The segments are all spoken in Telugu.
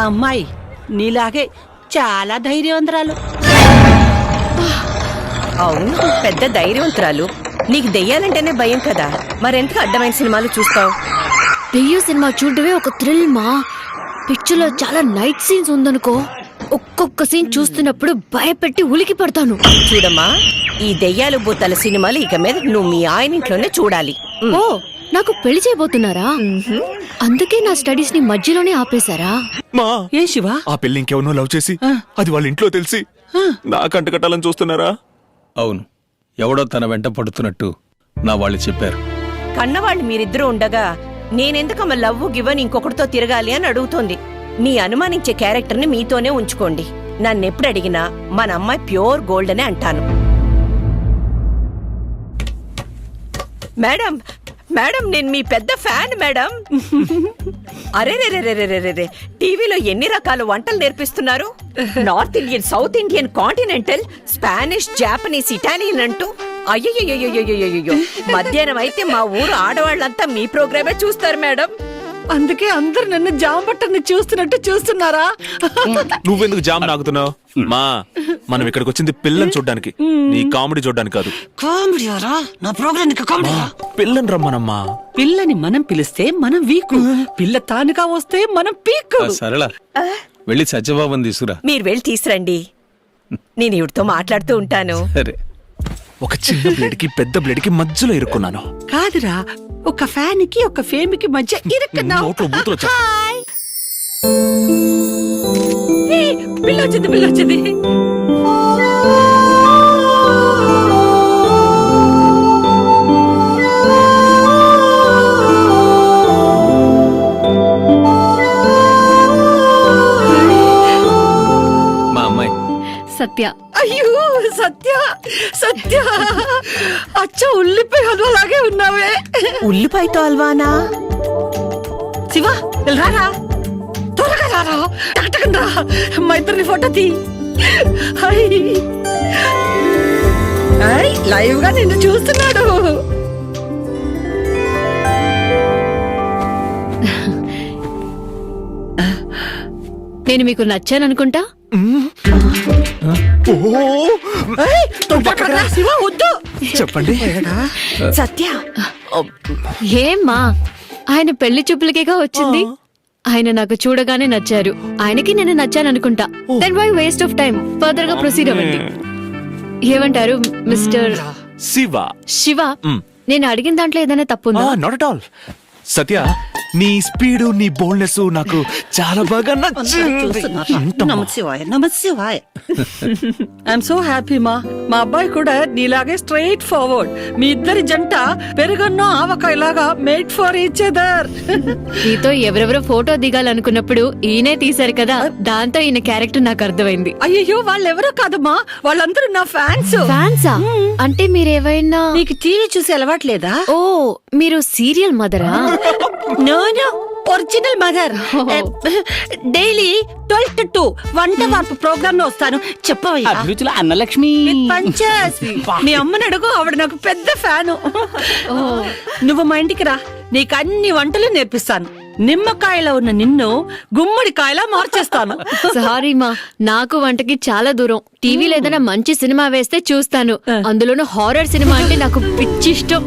అమ్మాయి నీలాగే చాలా ధైర్యవంతురాలు. అవును, పెద్ద ధైర్యవంతురాలు. నీకు దెయ్యాలంటేనే భయం కదా, మరెందుకు అడ్డమైన సినిమాలు చూస్తావు? దెయ్యం సినిమా చూడడమే ఒక థ్రిల్ మా. పిక్చర్ లో చాలా నైట్ సీన్స్ ఉందనుకో, ఒక్కొక్క సీన్ చూస్తున్నప్పుడు భయపెట్టి ఉలికి పడతాను. చూడమ్మా, ఈ దెయ్యాలు భూతాల సినిమాలు ఇక మీద నువ్వు మీ ఆయన ఇంట్లోనే చూడాలి. ఓ, నాకు పెళ్లి చేయబోతున్నారా? అందుకే నా స్టడీస్ ని మధ్యలోనే ఆపేశారా? మా ఏ శివ, ఆ పెళ్లి ఇంకెవరినో లవ్ చేసి అది వాళ్ళ ఇంట్లో తెలిసి నా కంట కట్టాలని చూస్తున్నారా? అవును, ఎవడో తన వెంట పడుతున్నట్టు నా వాళ్ళు చెప్పారు. కన్నవాళ్ళు మీరిద్దరూ ఉండగా నేనెందుకమ్మ లవ్వు గివని ఇంకొకటితో తిరగాలి అని అడుగుతోంది. నీ అనుమానించే క్యారెక్టర్ని మీతోనే ఉంచుకోండి. నన్నెప్పుడు అడిగినా మన అమ్మాయి ప్యూర్ గోల్డ్ అనే అంటాను. మేడం మేడం, నేను మీ పెద్ద ఫ్యాన్ మేడం. అరే రే, టీవీలో ఎన్ని రకాల వంటలు నేర్పిస్తున్నారు. North Indian, south Indian, continental, Spanish, Japanese, Italian అంటూ. అయ్యో, మధ్యాహ్నం అయితే మా ఊరు ఆడవాళ్ళంతా మీ ప్రోగ్రామే చూస్తారు మేడం. అందుకే అందరు నన్ను జాంబట్టని చూస్తున్నట్టు చూస్తున్నారా? నువ్వెందుకు జామ్ నాగుతున్నావు? మా మనం ఇక్కడికి వచ్చింది పిల్లని చూడ్డానికి, నీ కామెడీ చూడ్డానికి కాదు. కామెడీరా నా ప్రోగ్రామ్ కామెడీ. పిల్లని రమ్మనమ్మా. పిల్లని మనం పిలిస్తే మనం వీకు, పిల్ల తానుగా వస్తే మనం పీకు. సరళ, వెళ్ళి సత్యబాబుని తీసుకురా. మీరు వెళ్ళి తీసురండి, నేను ఇవిడితో మాట్లాడుతూ ఉంటాను. సరే. ఒక చిన్న బ్లేడ్ కి పెద్ద బ్లేడ్ కి మధ్యలో ఇరుక్కున్నాను. కాదురా, ఒక ఫ్యాన్ కి ఒక ఫేమ్ కి మధ్య ఇరుక్కున్నావు. నోట్లో బూతులు వచ్చా. పిల్లొచ్చింది. మా అమ్మాయి సత్య. అయ్యో సత్య అచ్చ ఉల్లిపాయ హల్వాలాగే ఉన్నావే. ఉల్లిపాయతో అల్వానా? శివ రారా, త్వరగా రారా, టకటకన్ రా, మా ఇద్దరిని ఫోటో తీ. లైవ్ గా నిన్ను చూస్తున్నాడు. నేను మీకు నచ్చాననుకుంటా. శివ వద్దు. చెప్పండి. సత్య, ఏమ్మా, ఆయన పెళ్లి చూపులకేగా వచ్చింది. ఆయన నాకు చూడగానే నచ్చారు, ఆయనకి నేను నచ్చాననుకుంటా. Then why waste of time, further గా ప్రొసీడ్ అవ్వండి. ఏమంటారు మిస్టర్ శివ? నేను అడిగిన దాంట్లో ఏదైనా తప్పుందా? Not at all. సత్య, నీ స్పీడు, నీ బోల్డ్నెస్ నాకు చాలా బాగా నచ్చింది. నమస్కారం. ఐఎమ్ సో హ్యాపీ మా అబ్బాయి కూడా నీలాగే స్ట్రైట్ ఫార్వర్డ్. మీ ఇద్దరి జంట పెరుగన్నో ఆవకాయలాగా మేడ్ ఫర్ ఈచ్ అదర్. నీతో ఎవరెవరో ఫోటో దిగాలనుకున్నప్పుడు ఈయనే తీశారు కదా, దాంతో ఈయన క్యారెక్టర్ నాకు అర్థమైంది. అయ్యో, వాళ్ళెవరో కాదమ్మా, వాళ్ళందరూ నా ఫ్యాన్స్. ఫ్యాన్సా? అంటే మీరేవైనా నీకు టీవీ చూసి అలవాట్లేదా? ఓ, మీరు సీరియల్ మదరా? No, original mother. Daily 12 to 2 వంట వార్పు ప్రోగ్రామ్ లో వస్తాను. చెప్పవయ్యా. అభిరుచుల అన్నలక్ష్మి. మీ అమ్మని అడుగు, ఆవిడ నాకు పెద్ద ఫ్యాను. నువ్వు మా ఇంటికి రా, నీకు అన్ని వంటలు నేర్పిస్తాను. నిమ్మకాయలో ఉన్న నిన్ను గుమ్మడికాయలా మార్చేస్తాను. సారీ మా, నాకు వంటకి చాలా దూరం. టీవీలో ఏదైనా మంచి సినిమా వేస్తే చూస్తాను, అందులోనూ హారర్ సినిమా అంటే నాకు పిచ్చిష్టం.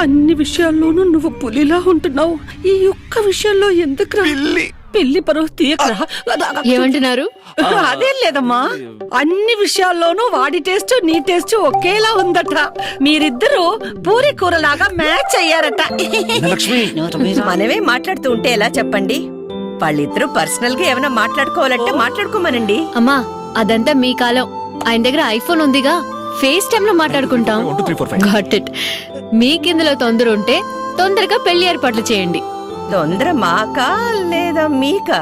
అన్ని విషయాల్లోనూ నువ్వు పులిలా ఉంటున్నావు, ఈ ఒక్క విషయంలో ఎందుకు పెళ్లి పరువు తీయకరా. ఏమంటున్నారు? అదేం లేదమ్మా, అన్ని విషయాల్లోనూ వాడి టేస్ట్ నీ టేస్ట్ ఒకేలా ఉందట. మీరిద్దరూ పూరి కూరలాగా మ్యాచ్ అయ్యారట. మనమే మాట్లాడుతూ ఉంటే ఎలా చెప్పండి? వాళ్ళిద్దరూ పర్సనల్ గా ఏమైనా మాట్లాడుకోవాలంటే మాట్లాడుకోమనండి. అమ్మా, అదంతా మీ కాలం. ఆయన దగ్గర ఐఫోన్ ఉందిగా, ఫేస్ టైమ్ లో మాట్లాడుకుంటాం. Got it. మీకిందులో తొందర ఉంటే తొందరగా పెళ్లి ఏర్పాట్లు చేయండి. తొందర మాకా లేదా మీకా?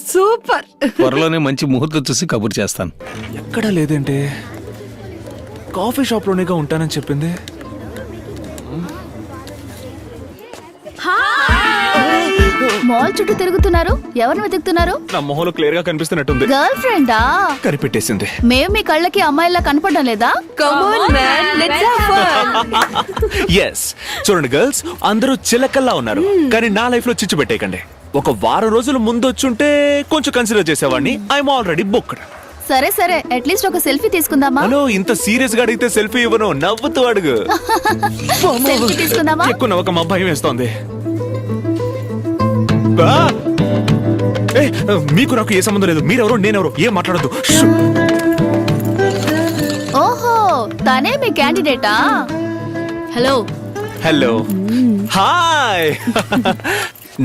సూపర్. త్వరలోనే మంచి ముహూర్తం చూసి కబుర్ చేస్తాను. ఎక్కడా లేదంటే కాఫీ షాప్ లోనేగా ఉంటానని చెప్పింది. మాల్ చుట్టూ తిరుగుతున్నారు, ఎవరిని వెతుకుతున్నారు? నా మొహంలో క్లియర్ గా కనిపిస్తున్నట్టుంది. గర్ల్ ఫ్రెండా? కనిపెట్టేసింది. మేము మీ కళ్ళకి అమ్మాయిలా కనపడడం లేదా? ఎస్, చూడండి గర్ల్స్, అందరూ చిలకల్లా ఉన్నారు, కానీ నా లైఫ్ లో చిచ్చు పెట్టేయకండి. ఒక వారం రోజుల ముందు వచ్చుంటే కొంచెం కన్సిడర్ చేసేవాడిని. I'm already booked. సరే సరే అట్లీస్ట్ ఒక సెల్ఫీ తీసుకుందామా? హలో, ఇంత సీరియస్ గా అడిగితే సెల్ఫీ ఇవ్వను, నవ్వుతూ అడుగు. సెల్ఫీ తీసుకుందామా? ఎక్కువ నవ్వకమ్మా, భయం వేస్తోంది. ఆ! ఏ, మీకు నాకు ఏ సంబంధం లేదు. మీరెవరో నేనెవరో ఏం మాట్లాడద్దు. ఓహో తనే మీ క్యాండిడేటా? హలో. Hello, hi.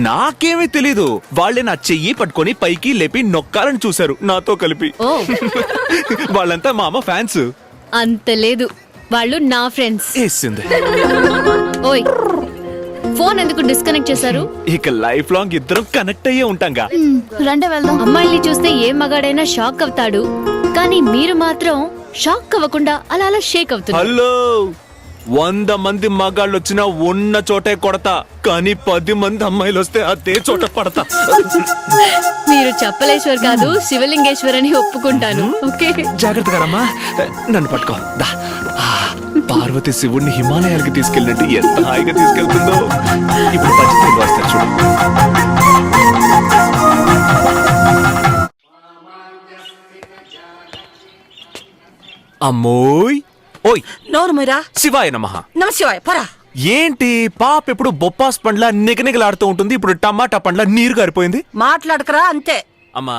నాకేమీ తెలీదు. వాళ్ళే నా చెయ్యి పట్టుకొని పైకి లేపి నొక్కాలని చూశారు నాతో కలిపి. ఓ వాళ్ళంతా మా అమ్మ ఫ్యాన్స్. అంత లేదు, వాళ్ళు నా ఫ్రెండ్స్. వేసింది. ఓయ్, ఫోన్ ఎందుకు డిస్కనెక్ట్ చేశారు? ఇక లైఫ్ లాంగ్ ఇద్దరం కనెక్ట్ అయ్యే ఉంటాంగా. రండి వెళ్దాం. అమ్మాయిల్ని చూస్తే ఏ మగాడైనా షాక్ అవుతాడు, కానీ మీరు మాత్రం షాక్ అవ్వకుండా అలా అలా షేక్ అవుతున్నారు. హలో, 100 మంది మగాళ్ళు వచ్చినా ఉన్న చోటే కొడతా, కానీ 10 మంది అమ్మాయిలు వస్తే అదే చోట పడతా. మీరు చెప్పలేశ్వర్ కాదు, శివలింగేశ్వర్ అని ఒప్పుకుంటాను. ఓకే, జాగ్రత్తగా రమ్మా. నన్ను పట్టుకో. దా. ఆ, పార్వతి శివుణ్ణి హిమాలయాలకి తీసుకెళ్ళినట్టు ఎంత హాయిగా తీసుకెళ్తుందో. ఇప్పుడు పచ్చితీరు వస్తారు చూడు. అమ్మోయ్, ఓయ్ నోరు మీరా. శివాయ నమః. నమశివాయ పరా. ఏంటి పాప ఎప్పుడు బొప్పాస్ పండ్ల నిగనిగలాడుతూ ఉంటుంది, ఇప్పుడు టమాటా పండ్ల నీరు గారిపోయింది. మాట్లాడకరా అంతే. అమ్మా,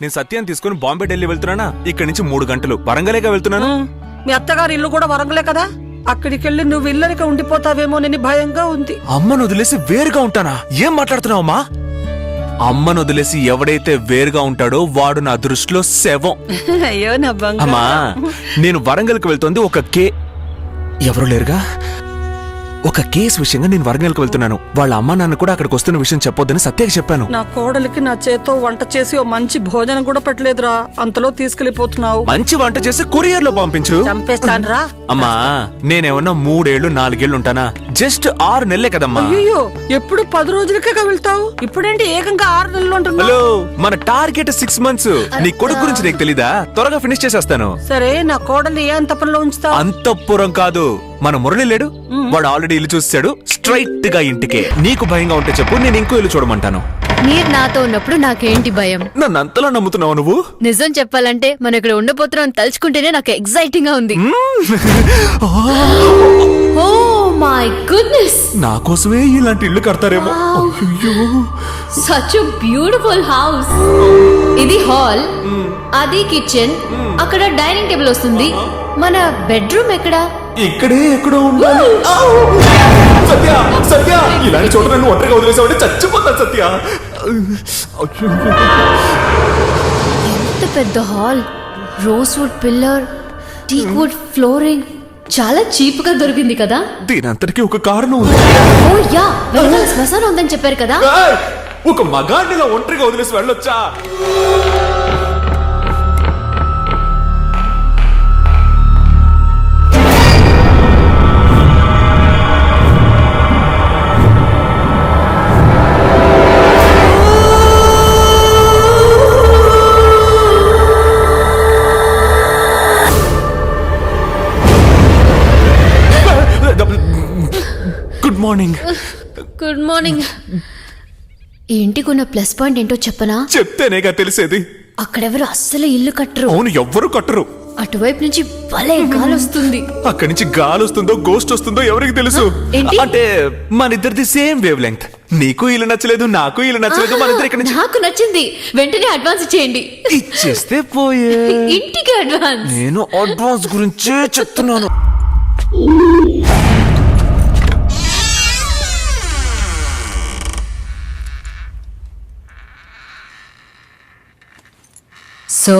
నేను సత్యాన్ని తీసుకుని బాంబే ఢిల్లీ వెళ్తున్నానా? ఇక్కడి నుంచి 3 గంటలు వరంగలేగా వెళ్తున్నాను. మీ అత్తగారి ఇల్లు కూడా వరంగలే కదా, అక్కడికి వెళ్ళి నువ్వు ఇల్లరిక ఉండిపోతావేమోనని భయంగా ఉంది. అమ్మను వదిలేసి వేరుగా ఉంటానా? ఏం మాట్లాడుతున్నావు అమ్మా? అమ్మను వదిలేసి ఎవడైతే వేరుగా ఉంటాడో వాడు నా దృష్టిలో శవం. అయ్యో నా బంగారం. అమ్మా, నేను వరంగల్కి వెళ్తోంది ఒక ఎవరు లేరుగా, ఒక కేసు విషయంగా నేను వరంగల్కి వెళ్తున్నాను. వాళ్ళ అమ్మా నాన్న కూడా అక్కడికి వస్తున్న విషయం చెప్పొద్దని సత్యకి చెప్పాను. నా కోడలికి నా చేతో వంట చేసి ఓ మంచి భోజనం కూడా పెట్టలేదురా, అంతలో తీసుకెళ్లిపోతున్నావు. మంచి వంట చేసి కొరియర్ లో పంపించు. చంపేస్తానరా. అమ్మా, నేనేమన్నా 3 ఏళ్ళు 4 ఏళ్ళు ఉంటానా? జస్ట్ 6 నెలలే కదమ్మా. అయ్యో, ఎప్పుడు 10 రోజులకే వెళ్తావు, ఇప్పుడేంటి ఏకంగా 6 నెలలు ఉంటున్నావు? హలో, మన టార్గెట్ 6 మంత్స్. నీ కొడుకు గురించి నీకు తెలీదా? త్వరగా ఫినిష్ చేసేస్తాను. సరే, నా కోడలి ఏ అంతపురంలో ఉంచుతావు? అంతఃపురం కాదు, మన మురళి లేడు, వాడు ఆల్రెడీ ఇల్లు చూసాడు. స్ట్రైట్ గా ఇంటికే. నీకు భయంగా ఉంటే చెప్పు, నేను ఇంకో ఇల్లు చూడమంటాను. మీరు నాతో ఉన్నప్పుడు నాకేంటి భయం? నన్ను అంతలా నమ్ముతున్నావు నువ్వు? నిజం చెప్పాలంటే మనం ఇక్కడ ఉండబోతున్నాం తలుచుకుంటేనే నాకు ఎక్సైటింగ్ గా ఉంది. ఓ మై గుడ్నెస్, నా కోసమే ఇలాంటి ఇల్లు కడతారేమో. అయ్యో, సచ్ ఎ బ్యూటిఫుల్ హౌస్. ఇది హాల్, అది కిచెన్, అక్కడ డైనింగ్ టేబుల్ వస్తుంది. మన బెడ్రూమ్ ఎక్కడా? ఇక్కడే ఎక్కడో ఉండాలి. సత్య, సత్య, ఇలాంటి చోట నన్ను ఒంటరిగా వదిలేసావంటే చచ్చిపోతాను సత్య. ఎంత పెద్ద hall, rosewood pillar, teakwood flooring, చాలా చీప్ గా దొరికింది కదా. దీనంతటికీ ఒక కారణం ఉంది. ఓ యా, వెనకాల శ్మశానం ఉందని చెప్పారు కదా. ఏయ్! ఒక మగాడిని ఒంటరిగా వదిలేసి వెళ్ళొచ్చా? Good morning. Good morning. ఈ ఇంటికున్న ప్లస్ పాయింట్ ఏంటో చెప్పనా? చెప్తేనేగా తెలిసేది. అక్కడెవరు అస్సలు ఇల్లు కట్టరు. అవును, ఎవ్వరు కట్టరు. అటువైపు నుంచి భలే గాలి వస్తుంది. అక్కడి నుంచి గాలి వస్తుందో గోస్ట్ వస్తుందో ఎవరికి తెలుసు? ఏంటి? అంటే మన ఇద్దరిది సేమ్ వేవ్ లెంగ్త్. నీకు ఇల్లు నచ్చలేదు, నాకు ఇల్లు నచ్చలేదు. మన ఇద్దరు ఇక్కడ నుంచి నాకు నచ్చింది. వెంటనే అడ్వాన్స్ ఇచ్చేయండి. ఇచ్చేస్తే పోయే. ఇంటికి అడ్వాన్స్. నేను అడ్వాన్స్ గురించే చెప్తున్నాను. So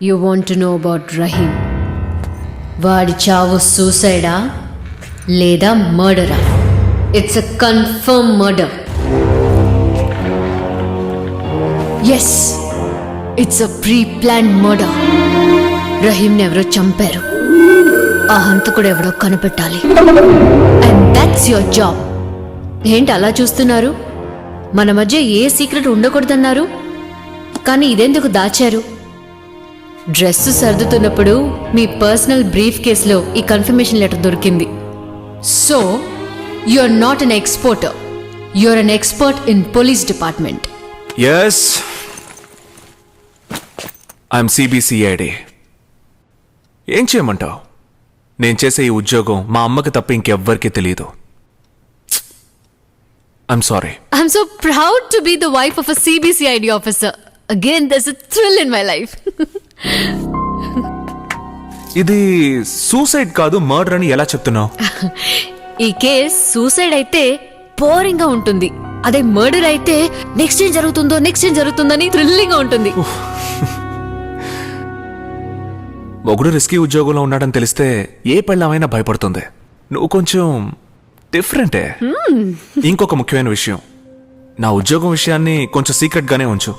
you want to know about Rahim. వాడి చావు సూసైడా లేదా మర్డరా? It's a confirm murder. Yes, it's a pre plan murder. రహీంని ఎవరో చంపారు. ఆ హంతకుడు ఎవడో కనిపెట్టాలి. And that's your job. ఏంటి అలా చూస్తున్నారు? మన మధ్య ఏ సీక్రెట్ ఉండకూడదన్నారు, కానీ ఇదెందుకు దాచారు? డ్రెస్ సర్దుతున్నప్పుడు మీ పర్సనల్ బ్రీఫ్ కేసులో ఈ కన్ఫర్మేషన్ లెటర్ దొరికింది. So you are not an exporter. You're an expert in police department. Yes I'm CBCID. ఏం చేయమంటావు? నేను చేసే ఈ ఉద్యోగం మా అమ్మకి తప్ప ఇంకెవ్వరికీ తెలియదు. I'm sorry. I'm so proud to be the wife of a CBCID officer. Again, there's a thrill in my life. ఇది సూసైడ్ కాదు, మర్డర్ అని ఎలా చెప్తున్నావు? ఈ కేస్ సూసైడ్ అయితే బోరింగ్ గా ఉంటుంది. అదే మర్డర్ అయితే నెక్స్ట్ ఏం జరుగుతుందని థ్రిల్లింగ్ గా ఉంటుంది. మొగుడు రిస్కీ ఉద్యోగంలో ఉన్నాడని తెలిస్తే ఏ పెళ్ళమైనా భయపడుతుంది. నువ్వు కొంచెం డిఫరెంటే. ఇంకొక ముఖ్యమైన విషయం, నా ఉద్యోగం విషయాన్ని కొంచెం సీక్రెట్ గానే ఉంచు.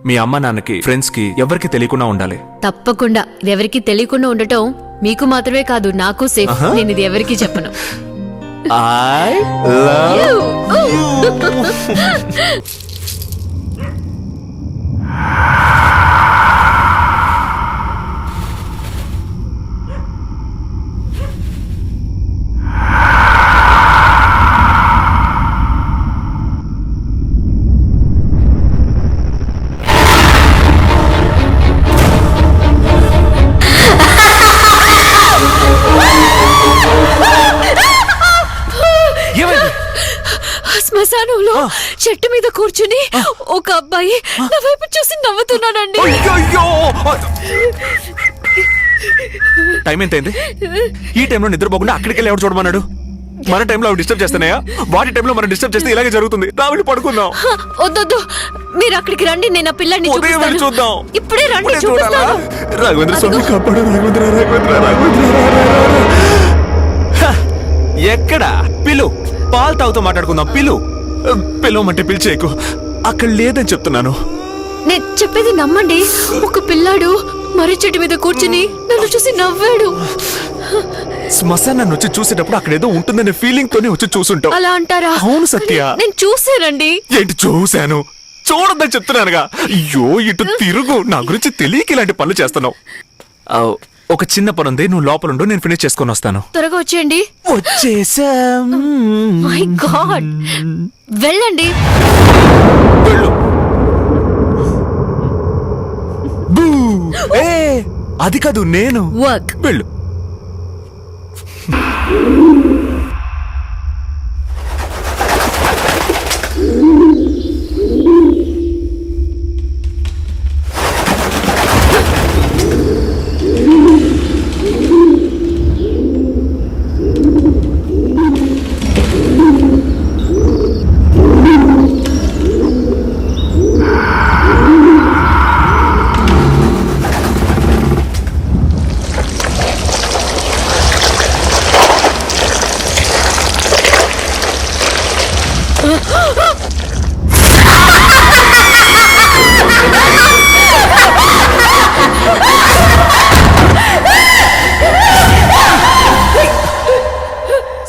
మీ అమ్మ నాన్నకి, ఫ్రెండ్స్ కి ఎవరికి తెలియకుండా ఉండాలి. తప్పకుండా. ఇది ఎవరికి తెలియకుండా ఉండటం మీకు మాత్రమే కాదు, నాకు సేఫ్. నేను ఇది ఎవరికి చెప్పను. I love శ్మశానంలో చెట్టు మీద కూర్చుని ఒక అబ్బాయి నా వైపు చూసి నవ్వుతున్నాడండి. టైం ఎంతైంది? ఈ టైంలో నిద్రపోకుండా అక్కడికి వెళ్ళి ఎవరు చూడమన్నాడు? మన టైంలో అవి డిస్టర్బ్ చేస్తున్నాయా? వాటి టైంలో మనం డిస్టర్బ్ చేస్తే ఇలాగే జరుగుతుంది. నా వెళ్ళి పడుకుందాం. వద్దొద్దు, మీరు అక్కడికి రండి, నేను ఆ పిల్లని ఉదయం వెళ్ళి చూద్దాం. ఇప్పుడే రండి, ఇప్పుడే చూడాలా? చూపిస్తాను. రాఘవేంద్ర స్వామి కాపాడు, రాఘవేంద్ర. ఎక్కడ పిలు? పాలు తాగుతూ మాట్లాడుకుందాం. పిలవమంటే పిలిచేయకు. అక్కడ లేదని చెప్తున్నాను. నేను చెప్పేది నమ్మండి. ఒక పిల్లాడు మర్రి చెట్టు మీద కూర్చుని నన్ను చూసి నవ్వాడు. శ్మశానాన్ని వచ్చి చూసేటప్పుడు అక్కడ ఏదో ఉంటుందనే ఫీలింగ్ తోనే వచ్చి చూసుంటావు. అలా అంటారా? అవును సత్య. నేను చూసానండి. ఏంటి చూశాను? చూడొద్దని చెప్తున్నానుగా. అయ్యో ఇటు తిరుగు. నా గురించి తెలియక ఇలాంటి పనులు చేస్తున్నావు. ఒక చిన్న పని ఉంది, నువ్వు లోపల ఉండు, నేను ఫినిష్ చేసుకొని వస్తాను. త్వరగా వచ్చేయండి. వచ్చేసా. మై గాడ్, వెళ్ళండి. వెళ్ళు. బూ. ఏ, అది కాదు, నేను. వర్క్. వెళ్ళు.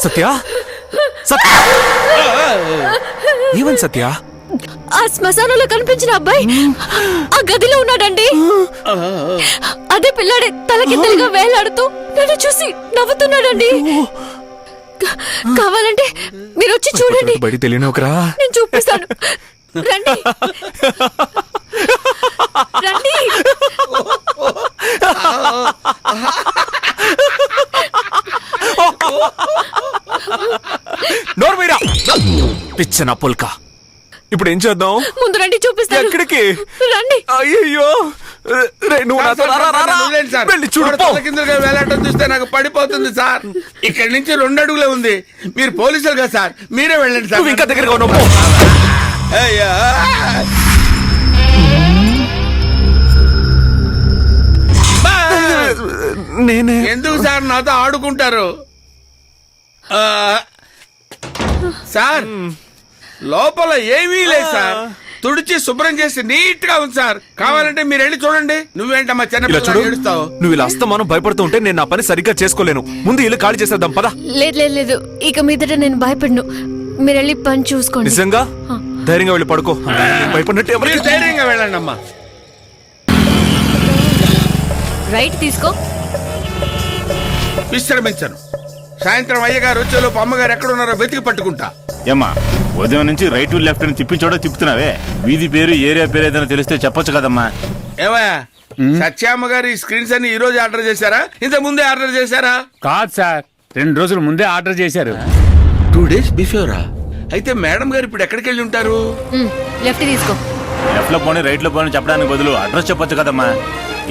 సత్య, సత్య, ఏమని సత్య? ఆ శ్మశానంలో కనిపించిన అబ్బాయి ఆ గదిలో ఉన్నాడండి. అదే పిల్లాడే తలకిందలుగా వేలాడుతూ నన్ను చూసి నవ్వుతున్నాడండి. కావాలంటే మీరు వచ్చి చూడండి. బయట తెలియని ఒకరా, నేను చూపిస్తాను. రండి రండి. నోర్మీరా పిచ్చన పుల్కా. ఇప్పుడు ఏం చేద్దాం? ముందు రండి, చూపిస్తాను. ఎక్కడికి? రండి. అయ్యో, నువ్వు నాతో రా, రా, రా. వెళ్ళి చూడు, పో. కిందగా వేలాటం చూస్తే నాకు పడిపోతుంది సార్. ఇక్కడి నుంచి 2 అడుగులే ఉంది. మీరు పోలీసులు కదా సార్, మీరే వెళ్ళండి సార్. నువ్వు ఇంకా దగ్గరగా ఉన్నావు, పో. అయ్యా, నేనే. ఎందుకు సార్ నాతో ఆడుకుంటారు? సార్ లోపల ఏమీ లేదు సార్. తుడిచి శుభ్రం చేసి నీట్ గా ఉంది సార్. కావాలంటే మీరు వెళ్ళి చూడండి. నువ్వేంటమ్మా ఇలా చిన్న చూడు, ఏడుస్తావు? నువ్వు ఇలా అస్తమానం భయపడుతూ ఉంటే నేను నా పని సరిగ్గా చేసుకోలేను. ముందు ఇల్లు ఖాళీ చేసేద్దాం, పదా. లేదు లేదు లేదు, ఇక మీదట నేను భయపడను. మీరు వెళ్ళి పని చూసుకోండి. నిజంగా ధైర్యంగా వెళ్ళి పడుకో. భయపడినట్టు మీరు ఎవరికి ధైర్యంగా వెళ్ళండి అమ్మా. రైట్ తీసుకో. విశ్రమించను. సాయంత్రం అయ్యగారు వచ్చేలోపు అమ్మగారు ఎక్కడున్నారో వెతికి పట్టుకుంటా. ఏమ్మా ఉదయం నుంచి రైట్ లెఫ్ట్ అని తిప్పించోడో తిప్పుతున్నావే. వీధి పేరు ఏరియా పేరు ఏదైనా తెలిస్తే చెప్పొచ్చు కదమ్మా. ఏమయ్యా సత్యామ్మ గారు ఈ స్క్రీన్స్ అన్ని ఈ రోజు ఆర్డర్ చేశారా, ఇంత ముందే ఆర్డర్ చేశారా? కాదు సార్, 2 రోజుల ముందే ఆర్డర్ చేశారు. 2 days బిఫోరా? అయితే మేడం గారు ఇప్పుడు ఎక్కడికి వెళ్ళి ఉంటారు? లెఫ్ట్ తీసుకో. లెఫ్ట్ లో పోనీ రైట్ లో పోనీ చెప్పడానికి బదులు అడ్రస్ చెప్పొచ్చు కదమ్మా.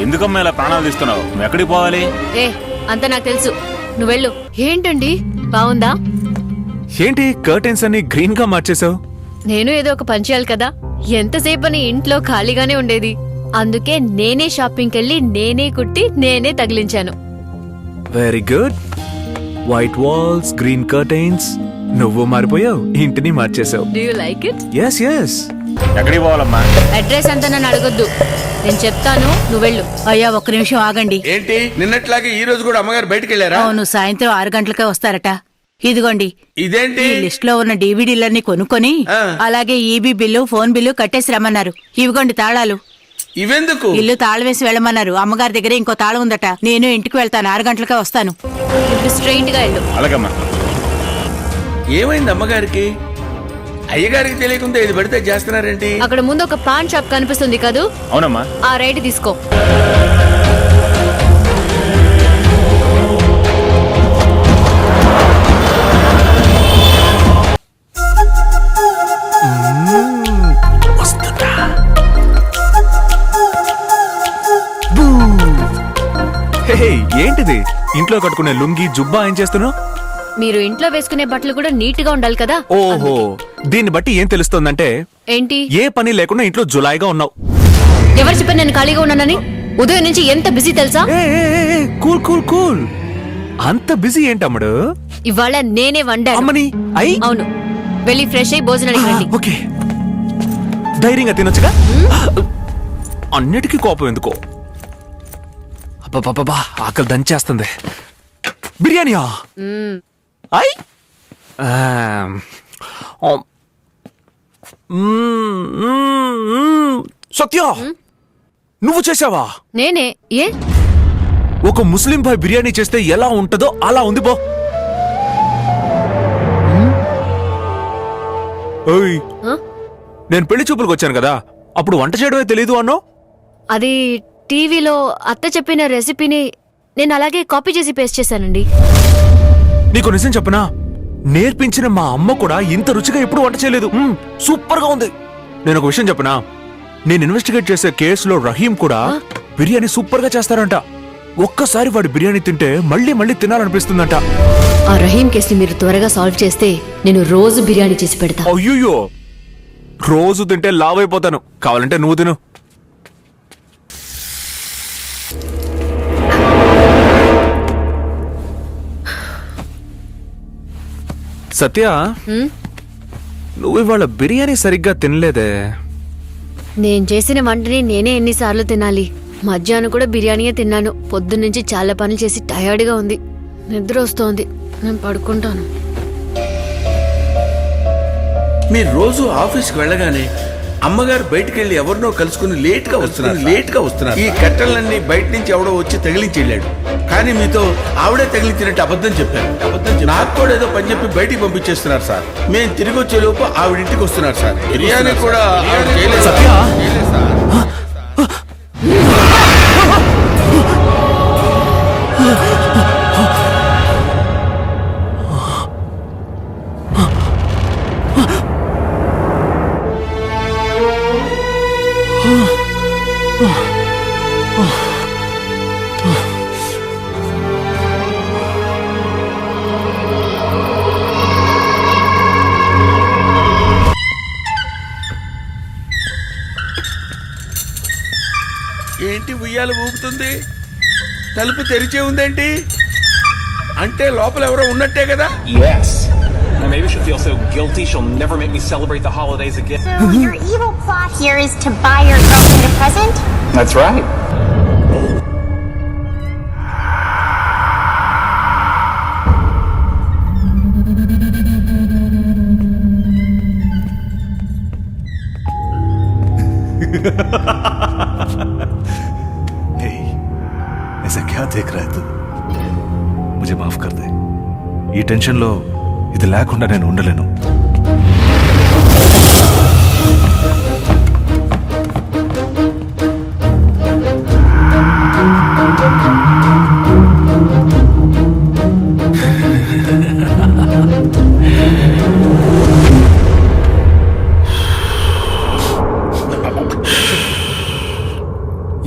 ఎందుకమ్మా ఇలా ప్రాణాలు తీస్తున్నావు? నువ్వు ఎక్కడికి పోవాలి? ఏ అంత నాకు తెలుసు, నువ్వు వెళ్ళు. ఏంటండి బాగుందా? ఏంటి కర్టెన్స్ అన్ని గ్రీన్ గా మార్చేసావు? నేను ఏదో ఒక పని చేయాలి కదా, ఎంతసేపు అని ఇంట్లో ఖాళీగానే ఉండేది. అందుకే నేనే షాపింగ్కి వెళ్ళి నేనే కుట్టి నేనే తగిలించాను. Very good. White walls, green curtains. నువ్వు మారిపోయావు, ఇంటిని మార్చేసావు. Do you like it? Yes yes. ఎక్కడికి పోవాలమ్మా? అడ్రస్ అంతా నన్ను అడగొద్దు, నేను చెప్తాను, నువ్వు వెళ్ళు. అయ్యా ఒక్క నిమిషం ఆగండి. ఏంటి నిన్నట్లాగే ఈ రోజు కూడా అమ్మగారు బయటికి వెళ్ళారా? అవును, సాయంత్రం 6 గంటలకే వస్తారట. ఇదిగోండి, ఇదేంటి? ఈ లిస్ట్ లో ఉన్న డివిడీలన్నీ కొనుక్కొని ఆ. అలాగే ఈబీ బిల్లు, ఫోన్ బిల్లు కట్టేసి రమ్మన్నారు. ఇవిగోండి తాళాలు. ఇవెందుకు? ఇల్లు తాళం వేసి వెళ్ళమన్నారు. అమ్మగారి దగ్గర ఇంకో తాళం ఉందట. నేను ఇంటికి వెళ్తాను, 6 గంటలకే వస్తాను. ఇప్పుడు స్ట్రైట్ గా వెళ్ళు. అలాగమ్మా. ఏమైంది అమ్మగారికి? అయ్యగారికి తెలియకుండా ఇది పడితే చేస్తున్నారేంటి? అక్కడ ముందు ఒక పాన్ షాప్ కనిపిస్తుంది కదూ, అవునమ్మా. ఆ రైట్ తీసుకో. హే, ఏంటిది? ఇంట్లో కట్టుకునే లుంగి జుబ్బా ఏం చేస్తున్నావు? మీరు ఇంట్లో వేసుకునే బట్టలు కూడా నీట్ గా ఉండాలి కదా. ఓహో, దీన్ని బట్టి ఏం తెలుస్తోందంటే ఏంటి? ఏ పని లేకుండా ఇంట్లో జులాయిగా ఉన్నావు. ఎవరు చెప్పారు నేను ఖాళీగా ఉన్నానని? ఉదయం నుంచి ఎంత బిజీ తెలుసా? Cool cool cool. అంత బిజీ ఏంటమ్ముడు? ఇవాళ నేనే వండాను. అమ్మని అయి. అవును, వెళ్ళి ఫ్రెష్ అయ్యి భోజనానికి రండి. ఓకే, ధైర్యంగా తినొచ్చుగా. అన్నిటికీ కోపం ఎందుకో? అబ్బా, ఆకలి దంచేస్తుంది. బిర్యానీయా? ఐ సత్య, నువ్వు చేసావా? నేనే. ఏ? ఒక ముస్లిం భాయ్ బిర్యానీ చేస్తే ఎలా ఉంటుందో అలా ఉంది బో. ఓయ్, నేను పెళ్లి చూపులకు వచ్చాను కదా, అప్పుడు వంట చేయడమే తెలీదు అన్నో. అది టీవీలో అత్త చెప్పిన రెసిపీని నేను అలాగే కాపీ చేసి పేస్ట్ చేశానండి. నీకు నిజం చెప్పనా, నేర్పించిన మా అమ్మ కూడా ఇంత రుచిగా ఎప్పుడు వంట చేయలేదు. సూపర్ గా ఉంది. నేను ఒక విషయం చెప్పనా, నేను ఇన్వెస్టిగేట్ చేసే కేసులో రహీం కూడా బిర్యానీ సూపర్ గా చేస్తారంట. ఒక్కసారి వాడి బిర్యానీ తింటే మళ్ళీ మళ్ళీ తినాలనిపిస్తుందంట. ఆ రహీం కేసుని మీరు త్వరగా సాల్వ్ చేస్తే నేను రోజు బిర్యానీ చేసి పెడతా. అయ్యో, రోజు తింటే లావ్ అయిపోతాను. కావాలంటే నువ్వు తిను. సత్య, నువ్వు ఇవాళ బిర్యానీ సరిగ్గా తినలేదే. నేను చేసిన వంటని నేనే ఎన్నిసార్లు తినాలి? మధ్యాహ్నం కూడా బిర్యానీయే తిన్నాను. పొద్దున్నుంచి చాలా పనులు చేసి టయర్డ్గా ఉంది, నిద్ర వస్తోంది, నేను పడుకుంటాను. మీరు రోజు ఆఫీస్కి వెళ్ళగానే అమ్మగారు బయటికి వెళ్ళి ఎవరినో కలుసుకుని లేట్ గా వస్తున్నారు. ఈ కట్టెలన్నీ బయట నుంచి ఎవడో వచ్చి తగిలించి వెళ్ళాడు. కానీ మీతో ఆవిడే తగిలించినట్టు అబద్ధం చెప్పారు. నాకు కూడా ఏదో పని చెప్పి బయటికి పంపించేస్తున్నారు సార్. మేము తిరిగి వచ్చే లోపు ఆవిడింటికి వస్తున్నారు సార్. బిర్యానీ కూడా ఆవిడ చేయలేదు సార్. ఏంటి ఉయ్యాల ఊగుతుంది? తలుపు తెరిచే ఉందేంటి? అంటే లోపల ఎవరో ఉన్నట్టే కదా? Yes. And maybe she'll feel so guilty she'll never make me celebrate the holidays again. So your evil plot here is to buy your girlfriend a present? That's right. ऐसा क्या देख रहा है तू? मुझे माफ कर दे. ఈ టెన్షన్లో ఇది లేకుండా నేను ఉండలేను.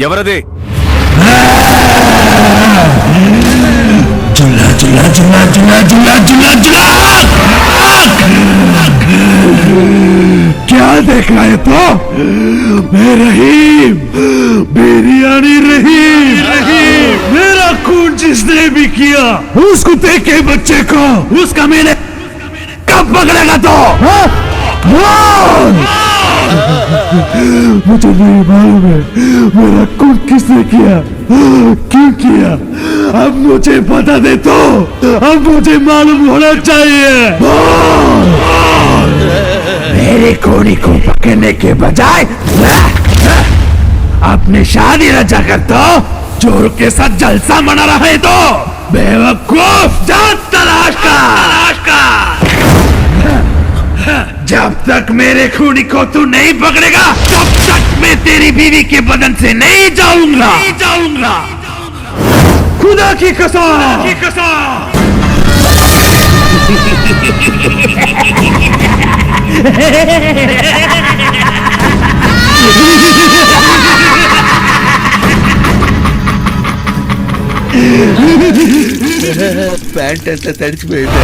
ఎవరది? क्या देख रहा है तो? मैं रहीम, बिरयानी रहीम, मेरा खून जिसने भी किया उसको देख के बच्चे को उसका मैंने कब पकड़ेगा तो? मुझे नहीं मालूम है मेरा खून किसने किया, क्यों किया, अब मुझे बता दे तो, अब मुझे मालूम होना चाहिए। मेरे खूनी को पकड़ने के बजाय अपने शादी रचा कर तो चोर के साथ जलसा मना रहा है तो बेवकूफ, जा तलाश का। जब तक मेरे खूनी को तू नहीं पकड़ेगा तब तक मैं तेरी बीवी के बदन से नहीं जाऊंगा। खुदा की कसम। ప్యాంట్ అంతా తడిచిపోయింది.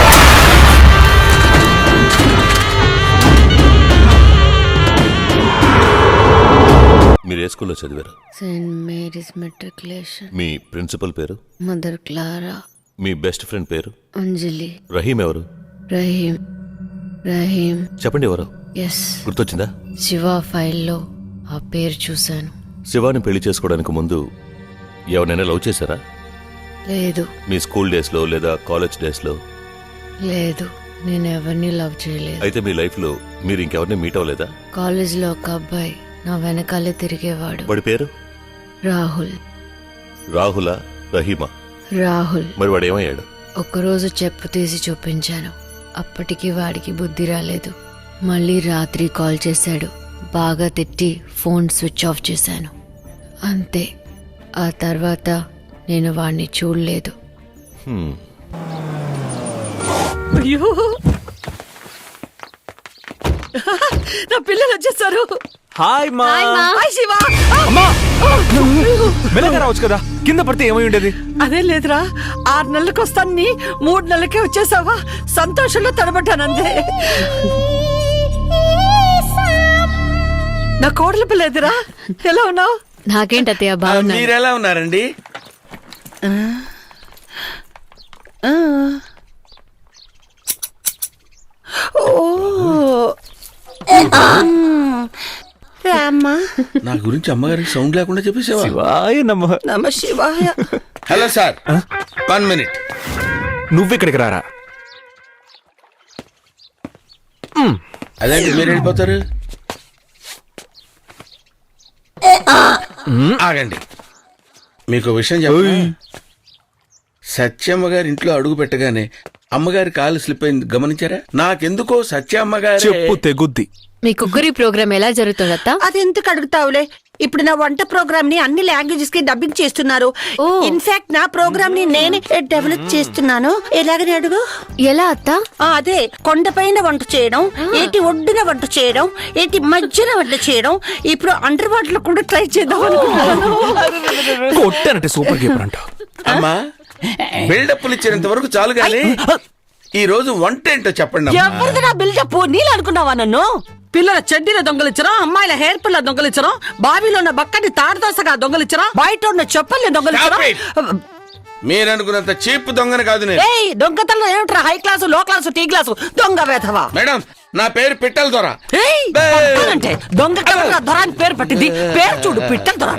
మీరు ఏ స్కూల్లో చదివారు? Saint Mary's matriculation. మీ ప్రిన్సిపల్ పేరు? Mother Clara. మీ బెస్ట్ ఫ్రెండ్ పేరు? అంజలి. రహీం ఎవరు? రహీం. చెప్పండి ఎవరు? ఎస్. గుర్తొచ్చిందా? శివ ఫైల్లో ఆ పేరు చూశాను. శివాని పెళ్లి చేసుకోవడానికి ముందు ఎవరైనా లవ్ చేశారా? లేదు. మీ స్కూల్ డేస్లో లేదా కాలేజ్ డేస్లో? లేదు, నేను ఎవరిని లవ్ చేయలేదు. అయితే మీ లైఫ్లో మీరు ఇంకెవరిని మీట్ అవ్వలేదా? కాలేజ్లో ఒక అబ్బాయి నా వెనకాలే తిరిగేవాడు. వాడి పేరు? రాహుల్. రాహులా? రహీమా? రాహుల్. మరి వాడు ఏమయ్యాడు? ఒకరోజు చెప్పు తీసి చూపించాను. అప్పటికి వాడికి బుద్ధి రాలేదు. మళ్ళీ రాత్రి కాల్ చేశాడు. బాగా తిట్టి ఫోన్ స్విచ్ ఆఫ్ చేశాను. అంతే. ఆ తర్వాత నేను వాడిని చూడలేదు. అయ్యో, నా పిల్లలు వచ్చేసారు. హాయ్ మా. హాయ్ శివ. అమ్మా, మెల్లగా రావచ్చు కదా, కింద పడితే ఏమై ఉండేది? అదే లేదురా, 6 నెలలకు వస్తాన్ని 3 నెలలకే వచ్చేసావా? సంతోషంలో తడబడ్డానందే. నా కోడల పిల్ల ఎదురా, ఎలా ఉన్నావు? నాకేంటత్తయ్య బాగున్నా. మీరెలా ఉన్నారండి? రామ్మా. నా గురించి అమ్మగారికి సౌండ్ లేకుండా చెప్పేసావా? శివాయ నమః. నమ శివాయ. Hello sir, 1 minute. నువ్విక్కడికి రారా. అదేంటి మీరు వెళ్ళిపోతారు? ఆగండి, మీకు విషయం చెప్పు. సత్యమ్మ గారి ఇంట్లో అడుగు పెట్టగానే అమ్మగారి కాలు స్లిప్ అయింది, గమనించారా? నాకెందుకో సత్యమ్మ గారు చెప్పు తెగుద్ది. మీ కుక్కరీ ప్రోగ్రామ్ ఎలా జరుగుతుందత్త? అది ఎందుకు అడుగుతావులే, ఇప్పుడు నా వంట ప్రోగ్రామ్ ని అన్ని లాంగ్వేజెస్ కి డబ్బింగ్ చేస్తున్నారు. ఇన్ఫాక్ట్ నా ప్రోగ్రామ్ ని నేనే డెవలప్ చేస్తున్నాను. ఎలాగని అడుగు. ఎలా అత్త? అదే, కొండపైన వంట చేయడం, ఏటి ఒడ్డున వంట చేయడం, ఏటి మధ్యన వంట చేయడం. ఇప్పుడు అండర్ వాటర్ లో కూడా ట్రై చేద్దాం అనుకుంటున్నాను. కొట్టానంటే సూపర్ కీపర్ అంట. అమ్మా, బిల్డప్లు ఇచ్చినంత వరకు చాలు గాని ఈ రోజు వంట ఏంటో చెప్పండి. ఎవరిది నా బిల్ చెప్పు? నీళ్ళు అనుకున్నావా నన్ను? పిల్లల చెడ్డీల దొంగలిచ్చరం, అమ్మాయిల హెయిర్ పిల్ల దొంగలిచ్చరం, బావిలో ఉన్న బక్కని తాడుదోసగా దొంగలిచ్చరం, బయట ఉన్న చెప్పుల్ని దొంగలిచ్చరం. మీరు అనుకున్నంత చీప్ దొంగని కాదు నేను. దొంగతనంలో ఏమిట్రా హై క్లాసు, లో క్లాసు, టీ క్లాసు దొంగ వేధవా? మేడం, నా పేరు పిట్టల దొర. అంటే దొంగ దొర అని పేరు పట్టింది. పేరు చూడు, పిట్టల దొర.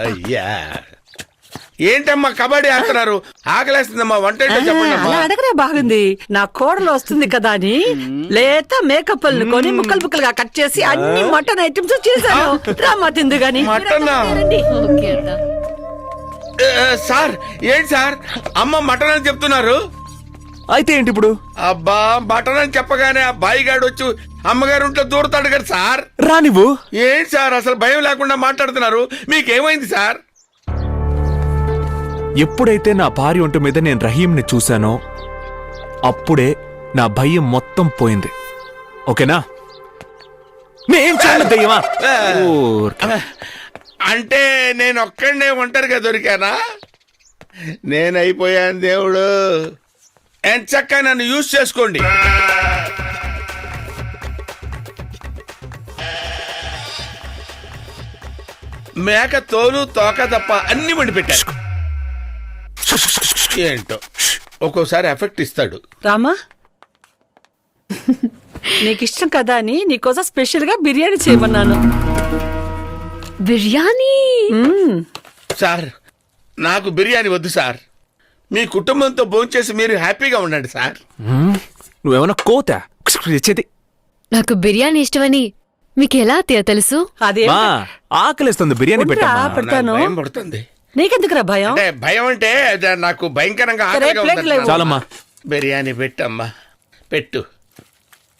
ఏంటమ్మా కబడ్డీ ఆడుతున్నారు? ఆకలేస్తుందమ్మా, వంట ఏంటో చెప్పండి. అలా అడగనే బాగుంది. నా కోడలు వస్తుంది కదా అని లేత మేకప్ కొని ముక్కలు ముక్కలుగా కట్ చేసి అన్ని మటన్ ఐటమ్స్ చేశాను. రామా తిందు గాని. సార్, ఏంటి సార్ అమ్మ మటన్ అని చెప్తున్నారు? అయితే ఏంటి ఇప్పుడు? అబ్బా, మటన్ అని చెప్పగానే ఆ బాయిగాడు వచ్చి అమ్మగారు ఇంట్లో దూరతాడు కదా సార్. రా నువ్వు. ఏంటి సార్ అసలు భయం లేకుండా మాట్లాడుతున్నారు? మీకేమైంది సార్? ఎప్పుడైతే నా భార్య ఒంటి మీద నేను రహీంని చూశానో అప్పుడే నా భయం మొత్తం పోయింది. ఓకేనా? నేను చూడ దయ్యమా? అంటే నేను ఒక్కడే ఒంటరిగా దొరికానా? నేనైపోయాను దేవుడు. ఎంచక్కా నన్ను యూజ్ చేసుకోండి. మేక తోలు తోక తప్ప అన్ని వండి పెట్టారు. ఏంటో ఒక్కోసారి ఎఫెక్ట్ ఇస్తాడు. రామా, నీకు ఇష్టం కదా అని నీకోసం స్పెషల్ గా బిర్యానీ చేయమన్నాను. బిర్యానీ సార్, నాకు బిర్యానీ వద్దు సార్. మీ కుటుంబంతో భోంచేసి మీరు హ్యాపీగా ఉండండి సార్. నువ్వేమన్నా కోతా తెచ్చేది? నాకు బిర్యానీ ఇష్టమని మీకు ఎలా అత్తయ్య తెలుసు? అదే మా ఆకలిస్తుంది, బిర్యానీ పెట్టమ్మా. పెడతాను. నాకు భయం పడుతుంది. నీకెందుకురా భయం? అంటే భయం అంటే అది నాకు భయంకరంగా సరే, ఆకలిగా ప్లేట్లు ఉందన్నమాట. లేవు. చాలమ్మా. బిర్యానీ పెట్టమ్మా, పెట్టు.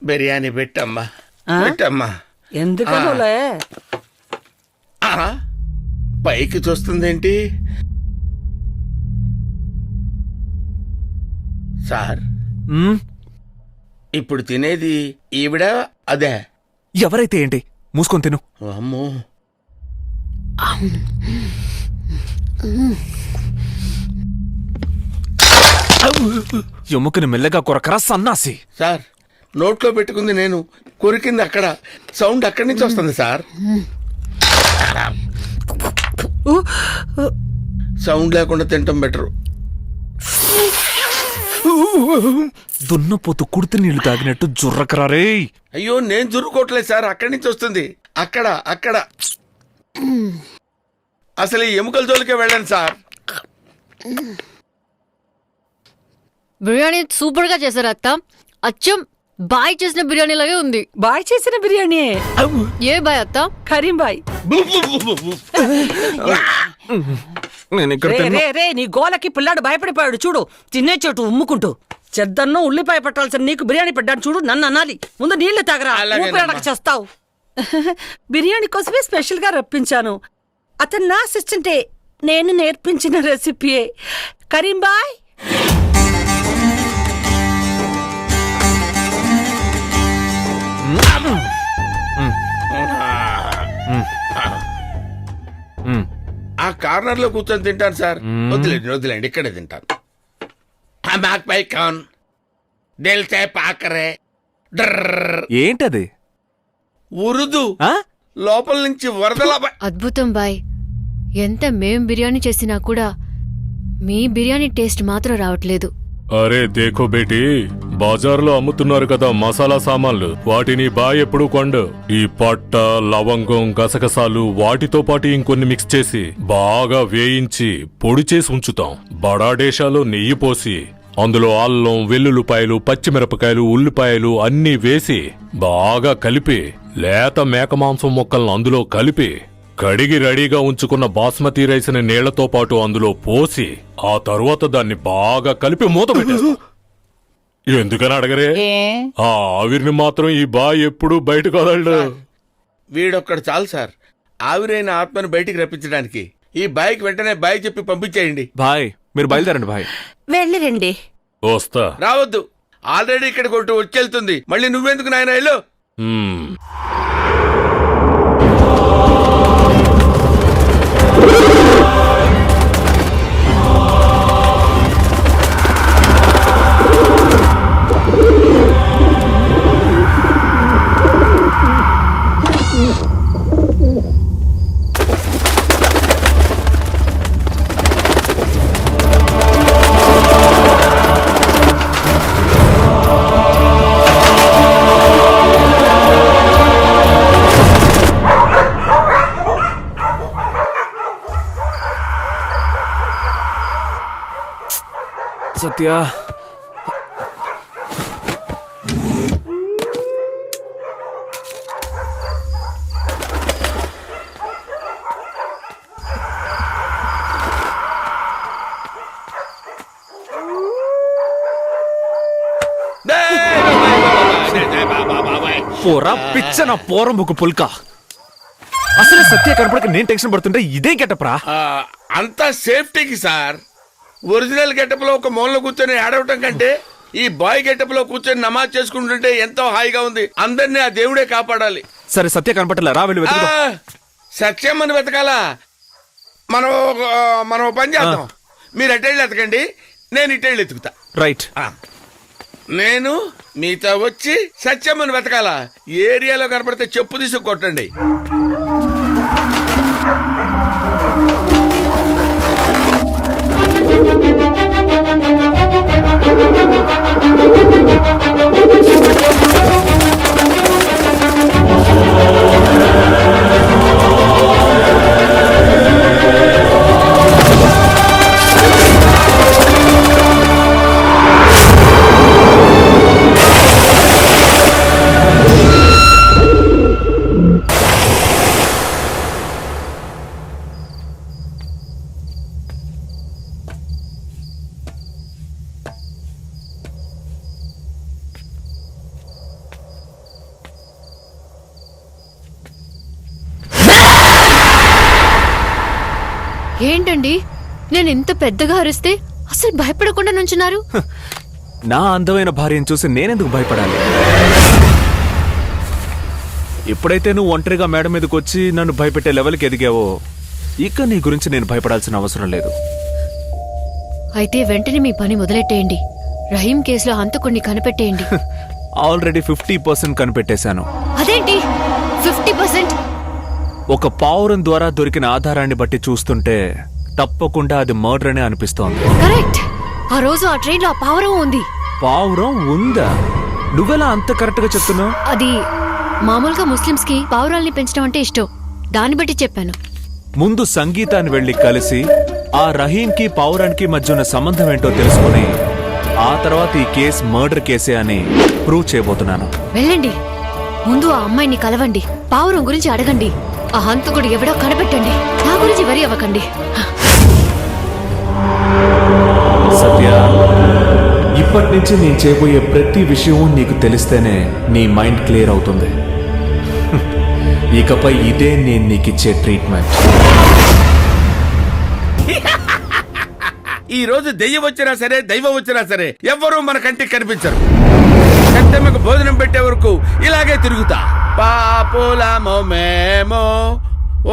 బిర్యానీ పెట్టమ్మా, ఆ? పెట్టమ్మా. ఎందుకనోలే? ఆ, పైకి చూస్తుందేంటి సార్? మ్మ్. ఇప్పుడు తినేది ఈవిడ అదే? ఎవరైతే ఏంటి, మూసుకొని తిను. అమ్మో, ఎముకని మెల్లగా కొరకరా సన్నాసి. సార్ నోట్లో పెట్టుకుంది నేను, కొరికింది అక్కడ. సౌండ్ అక్కడి నుంచి వస్తుంది సార్. సౌండ్ లేకుండా తినటం బెటరు. దున్నపోతు కుడితి నీళ్లు తాగినట్టు జుర్రకరారే. అయ్యో, నేను జురుకోవట్లేదు సార్, అక్కడి నుంచి వస్తుంది. అక్కడ అక్కడ అసలు ఈ ఎముకల జోలికే వెళ్ళండి సార్. బిర్యానీ సూపర్ గా చేశారు అత్త. అచ్చం బాయ్ చేసిన బిర్యానీ లాగే ఉంది. బాయ్ చేసిన బిర్యానీ. ఏ బాయ్ అత్త? కరీం బాయ్. నేను ఇక్కడ రే తిన్నా. రే రే, నీ గోలకి పిల్లాడు భయపడిపోయాడు చూడు. తినే చోటు ఉమ్ముకుంటూ. చెద్దన్నం ఉల్లిపాయ పట్టాల్సిన నీకు బిర్యానీ పెట్టాను చూడు. నన్ను అనాలి. ముందు నీళ్లు తాగరా, అలాగేనమ్మా. ఊపిరాడక చేస్తావు. బిర్యానీ కోసమే స్పెషల్ గా రప్పించాను. అతను నా అసిస్టెంటే, నేను నేర్పించిన రెసిపీయే. కరీం బాయ్. ఆ కార్నర్ లో కూర్చొని తింటాను సార్. వదిలేండి వదిలేండి, ఇక్కడే తింటాను. మాక్ పై కాన్ దిల్ సే పాకరే డ్రర్. ఏంటది? ఉరుదు. ఆ? లోపల నుంచి వరదలా అద్భుతం బాయ్. ఎంత మేం బిర్యానీ చేసినా కూడా మీ బిర్యానీ టేస్ట్ మాత్రం రావట్లేదు. అరే దేఖో బేటీ, బజార్లో అమ్ముతున్నారు కదా మసాలా సామాన్లు, వాటిని బాయ్ ఎప్పుడు కొండు. ఈ పట్ట, లవంగం, గసగసాలు వాటితో పాటు ఇంకొన్ని మిక్స్ చేసి బాగా వేయించి పొడి చేసి ఉంచుతాం. బడాడేషాలో నెయ్యి పోసి అందులో అల్లం, వెల్లుల్లిపాయలు, పచ్చిమిరపకాయలు, ఉల్లిపాయలు అన్నీ వేసి బాగా కలిపి లేత మేక మాంసం ముక్కలను అందులో కలిపి కడిగి రెడీగా ఉంచుకున్న బాస్మతి రైస్ని నీళ్లతో పాటు అందులో పోసి ఆ తరువాత దాన్ని బాగా కలిపి మూత పెట్టేస్తాం. ఎందుకని అడగరే? ఆ ఆవిరిని మాత్రం ఈ బాయ్ ఎప్పుడు బయటకు వదలడు. వీడొక్కడు చాలు సార్ ఆవిరైన ఆత్మను బయటికి రప్పించడానికి. ఈ బాయ్కి వెంటనే బాయ్ చెప్పి పంపించేయండి. బాయ్, మీరు బయలుదేరండి బాయ్. వెళ్ళి రండి. వస్తా. రావద్దు, ఆల్రెడీ ఇక్కడ కొట్టు వచ్చేళ్తుంది. మళ్ళీ నువ్వెందుకు నాయన వెళ్ళు. సత్య, పోరా పిచ్చన పోరంబుకు పుల్క. అసలు సత్య కనపడక నేను టెన్షన్ పడుతుంటే ఇదే గెటప్రా. అంతా సేఫ్టీకి సార్. ఒరిజినల్ గెటప్ లో ఒక మూలలో కూర్చొని ఏడవటం కంటే ఈ బాయ్ గెటప్ లో కూర్చొని నమాజ్ చేసుకుంటుంటే ఎంతో హాయిగా ఉంది. అందరినీ ఆ దేవుడే కాపాడాలి. సరే సత్య కనపడలే, రా వెళ్ళి వెతుకుదాం. సత్యమ్మని వెతకాలా? మనం మనం ఓ పని చేద్దాం. మీరు అటెళ్ళి ఎతకండి, నేను ఇటెళ్ళి ఎతుకుతా. రైట్. నేను మీతో వచ్చి సత్యమ్మని వెతకాలా? ఏరియాలో కనపడితే చెప్పు తీసుకు కొట్టండి. ఏంటండి నేను ఇంత పెద్దగా అరిస్తే అసలు భయపడకుండా నుంచున్నారు? నా అందమైన భార్యను చూసి నేనెందుకు భయపడాలి? ఎప్పుడైతే నువ్వు ఒంటరిగా మేడ మీదకి వచ్చి నన్ను భయపెట్టే లెవెల్కి ఎదిగావో ఇక నీ గురించి నేను భయపడాల్సిన అవసరం లేదు. అయితే వెంటనే మీ పని మొదలెట్టేయండి. రహీం కేసులో హంతకుడిని కనిపెట్టేయండి. ఆల్రెడీ 50% కనిపెట్టేశాను. అదేంటి 50%? ఒక పావురం ద్వారా దొరికిన ఆధారాన్ని బట్టి చూస్తుంటే తప్పకుండా అది మర్డర్ అనే అనిపిస్తోంది. కరెక్ట్. ఆ రోజు ఆ ట్రైన్ లో ఆ పావురం ఉంది. పావురం ఉందా? నువ్వెలా అంత కరెక్ట్ గా చెప్తున్నావు? అది మామూలుగా ముస్లిమ్స్ కి పావురాల్ని పెంచడం అంటే ఇష్టం, దాన్ని బట్టి చెప్పాను. ముందు సంగీతాన్ని వెళ్లి కలిసి ఆ రహీంకి పావురానికి మధ్య ఉన్న సంబంధం ఏంటో తెలుసుకుని ఆ తర్వాత ఈ కేసు మర్డర్ కేసే అని ప్రూవ్ చేయబోతున్నాను. వెళ్ళండి, ముందు ఆ అమ్మాయిని కలవండి, పావురం గురించి అడగండి, ఆ హంతకుడు ఎవడో కనిపెట్టండి, నా గురించి వరి అవ్వకండి. సత్య, ఇప్పటి నుంచి నేను చేయబోయే ప్రతి విషయం నీకు తెలిస్తేనే నీ మైండ్ క్లియర్ అవుతుంది. ఇకపై ఇదే నేను నీకిచ్చే ట్రీట్మెంట్. ఈ రోజు దెయ్యం వచ్చినా సరే దైవం వచ్చినా సరే ఎవ్వరూ మన కంటికి కనిపించరు. సత్యమ్మకు భోజనం పెట్టే వరకు ఇలాగే తిరుగుతా. పాపులము మేమో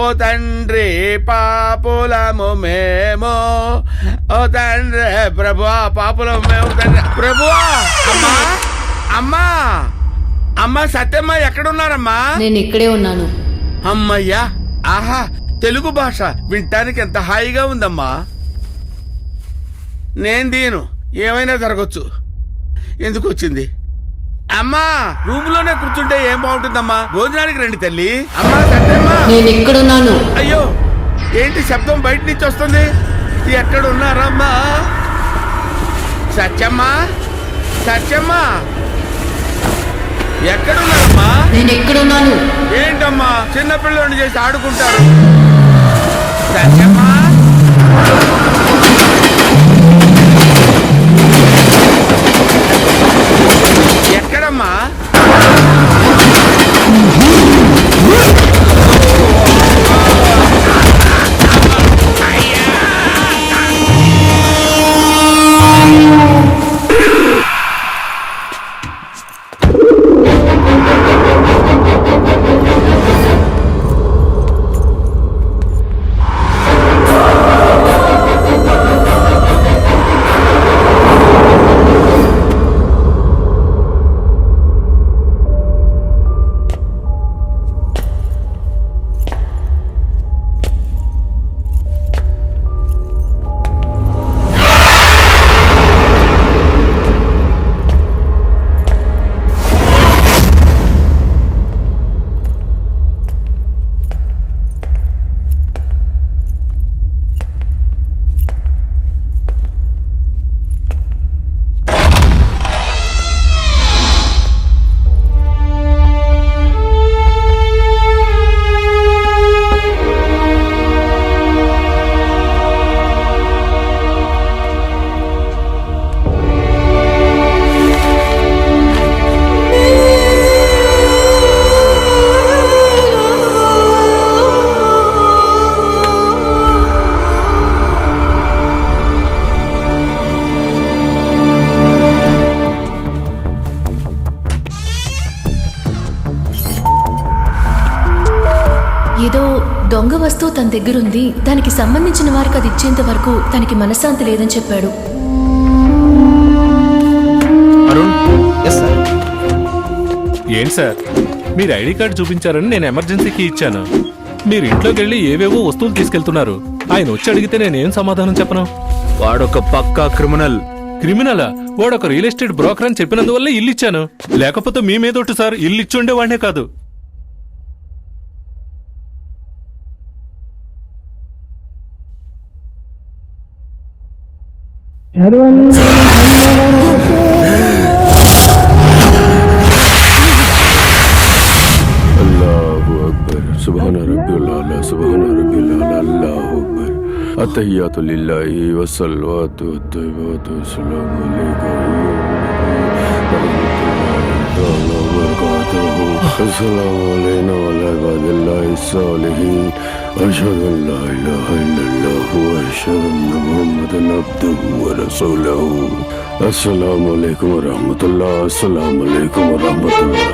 ఓ తండ్రి, పాపులము మేమో ఓ తండ్రి, ప్రభువా పాపులము మేము తండ్రి. ప్రభువా, అమ్మా అమ్మా అమ్మా, సత్యమ్మ ఎక్కడున్నారమ్మా? నేను ఇక్కడే ఉన్నాను. అమ్మయ్యా, ఆహా, తెలుగు భాష వినటానికి ఎంత హాయిగా ఉందమ్మా. నేను దీను ఏమైనా జరగచ్చు. ఎందుకు వచ్చింది? అమ్మా, రూమ్ లోనే కూర్చుంటే ఏం బాగుంటుందమ్మా? భోజనానికి రండి తల్లి. అమ్మా సత్యమ్మా, నేను ఇక్కడున్నాను. అయ్యో, ఏంటి శబ్దం బయట నుంచి వస్తుంది? ఎక్కడున్నారమ్మా? సత్యమ్మా, సత్యమ్మా ఎక్కడున్నారమ్మా? నేను ఎక్కడున్నాను? ఏంటమ్మా చిన్నపిల్లని చేసి ఆడుకుంటారు? సత్యమ్మా, ఎక్కడమ్మా? తన దగ్గరుంది, దానికి సంబంధించిన వారికి అది ఇచ్చేంత వరకు తనకి మనశ్శాంతి లేదని చెప్పాడు. అరుణ్, ఏంటి సార్, మీరు ఐడి కార్డు చూపించారని నేను ఎమర్జెన్సీకి ఇచ్చాను. మీరు ఇంట్లోకి వెళ్ళి ఏవేవో వస్తువులు తీసుకెళ్తున్నారు. ఆయన వచ్చి అడిగితే నేనేం సమాధానం చెప్పను? వాడొక పక్కా క్రిమినల్. క్రిమినలా? వాడు ఒక రియల్ ఎస్టేట్ బ్రోకర్ అని చెప్పినందువల్ల ఇల్లు ఇచ్చాను. లేకపోతే మీ మీదొట్టు సార్, ఇల్లు ఇచ్చుండేవాడినే కాదు. సుబ్హాన రబ్బిల్ ఆలా సుబ్హాన రబ్బిల్ ఆలా అల్లాహు అక్బర్ అతహియాతు లిల్లాహి వస్సలవాతు వత్తయిబాతు అస్సలాము అలైకుం అస్సలాము అలైనా వలా ఇబాదిల్లాహి స్సాలిహీన్ అష్హదు అన్ లా ఇలాహ ఇల్లల్లాహు వ అష్హదు అన్న ముహమ్మదన్ అబ్దుహు వ రసూలుహు. అస్సలాము అలైకుం వ రహ్మతుల్లాహ్. అస్సలాము అలైకుం వ రహ్మతుల్లాహ్.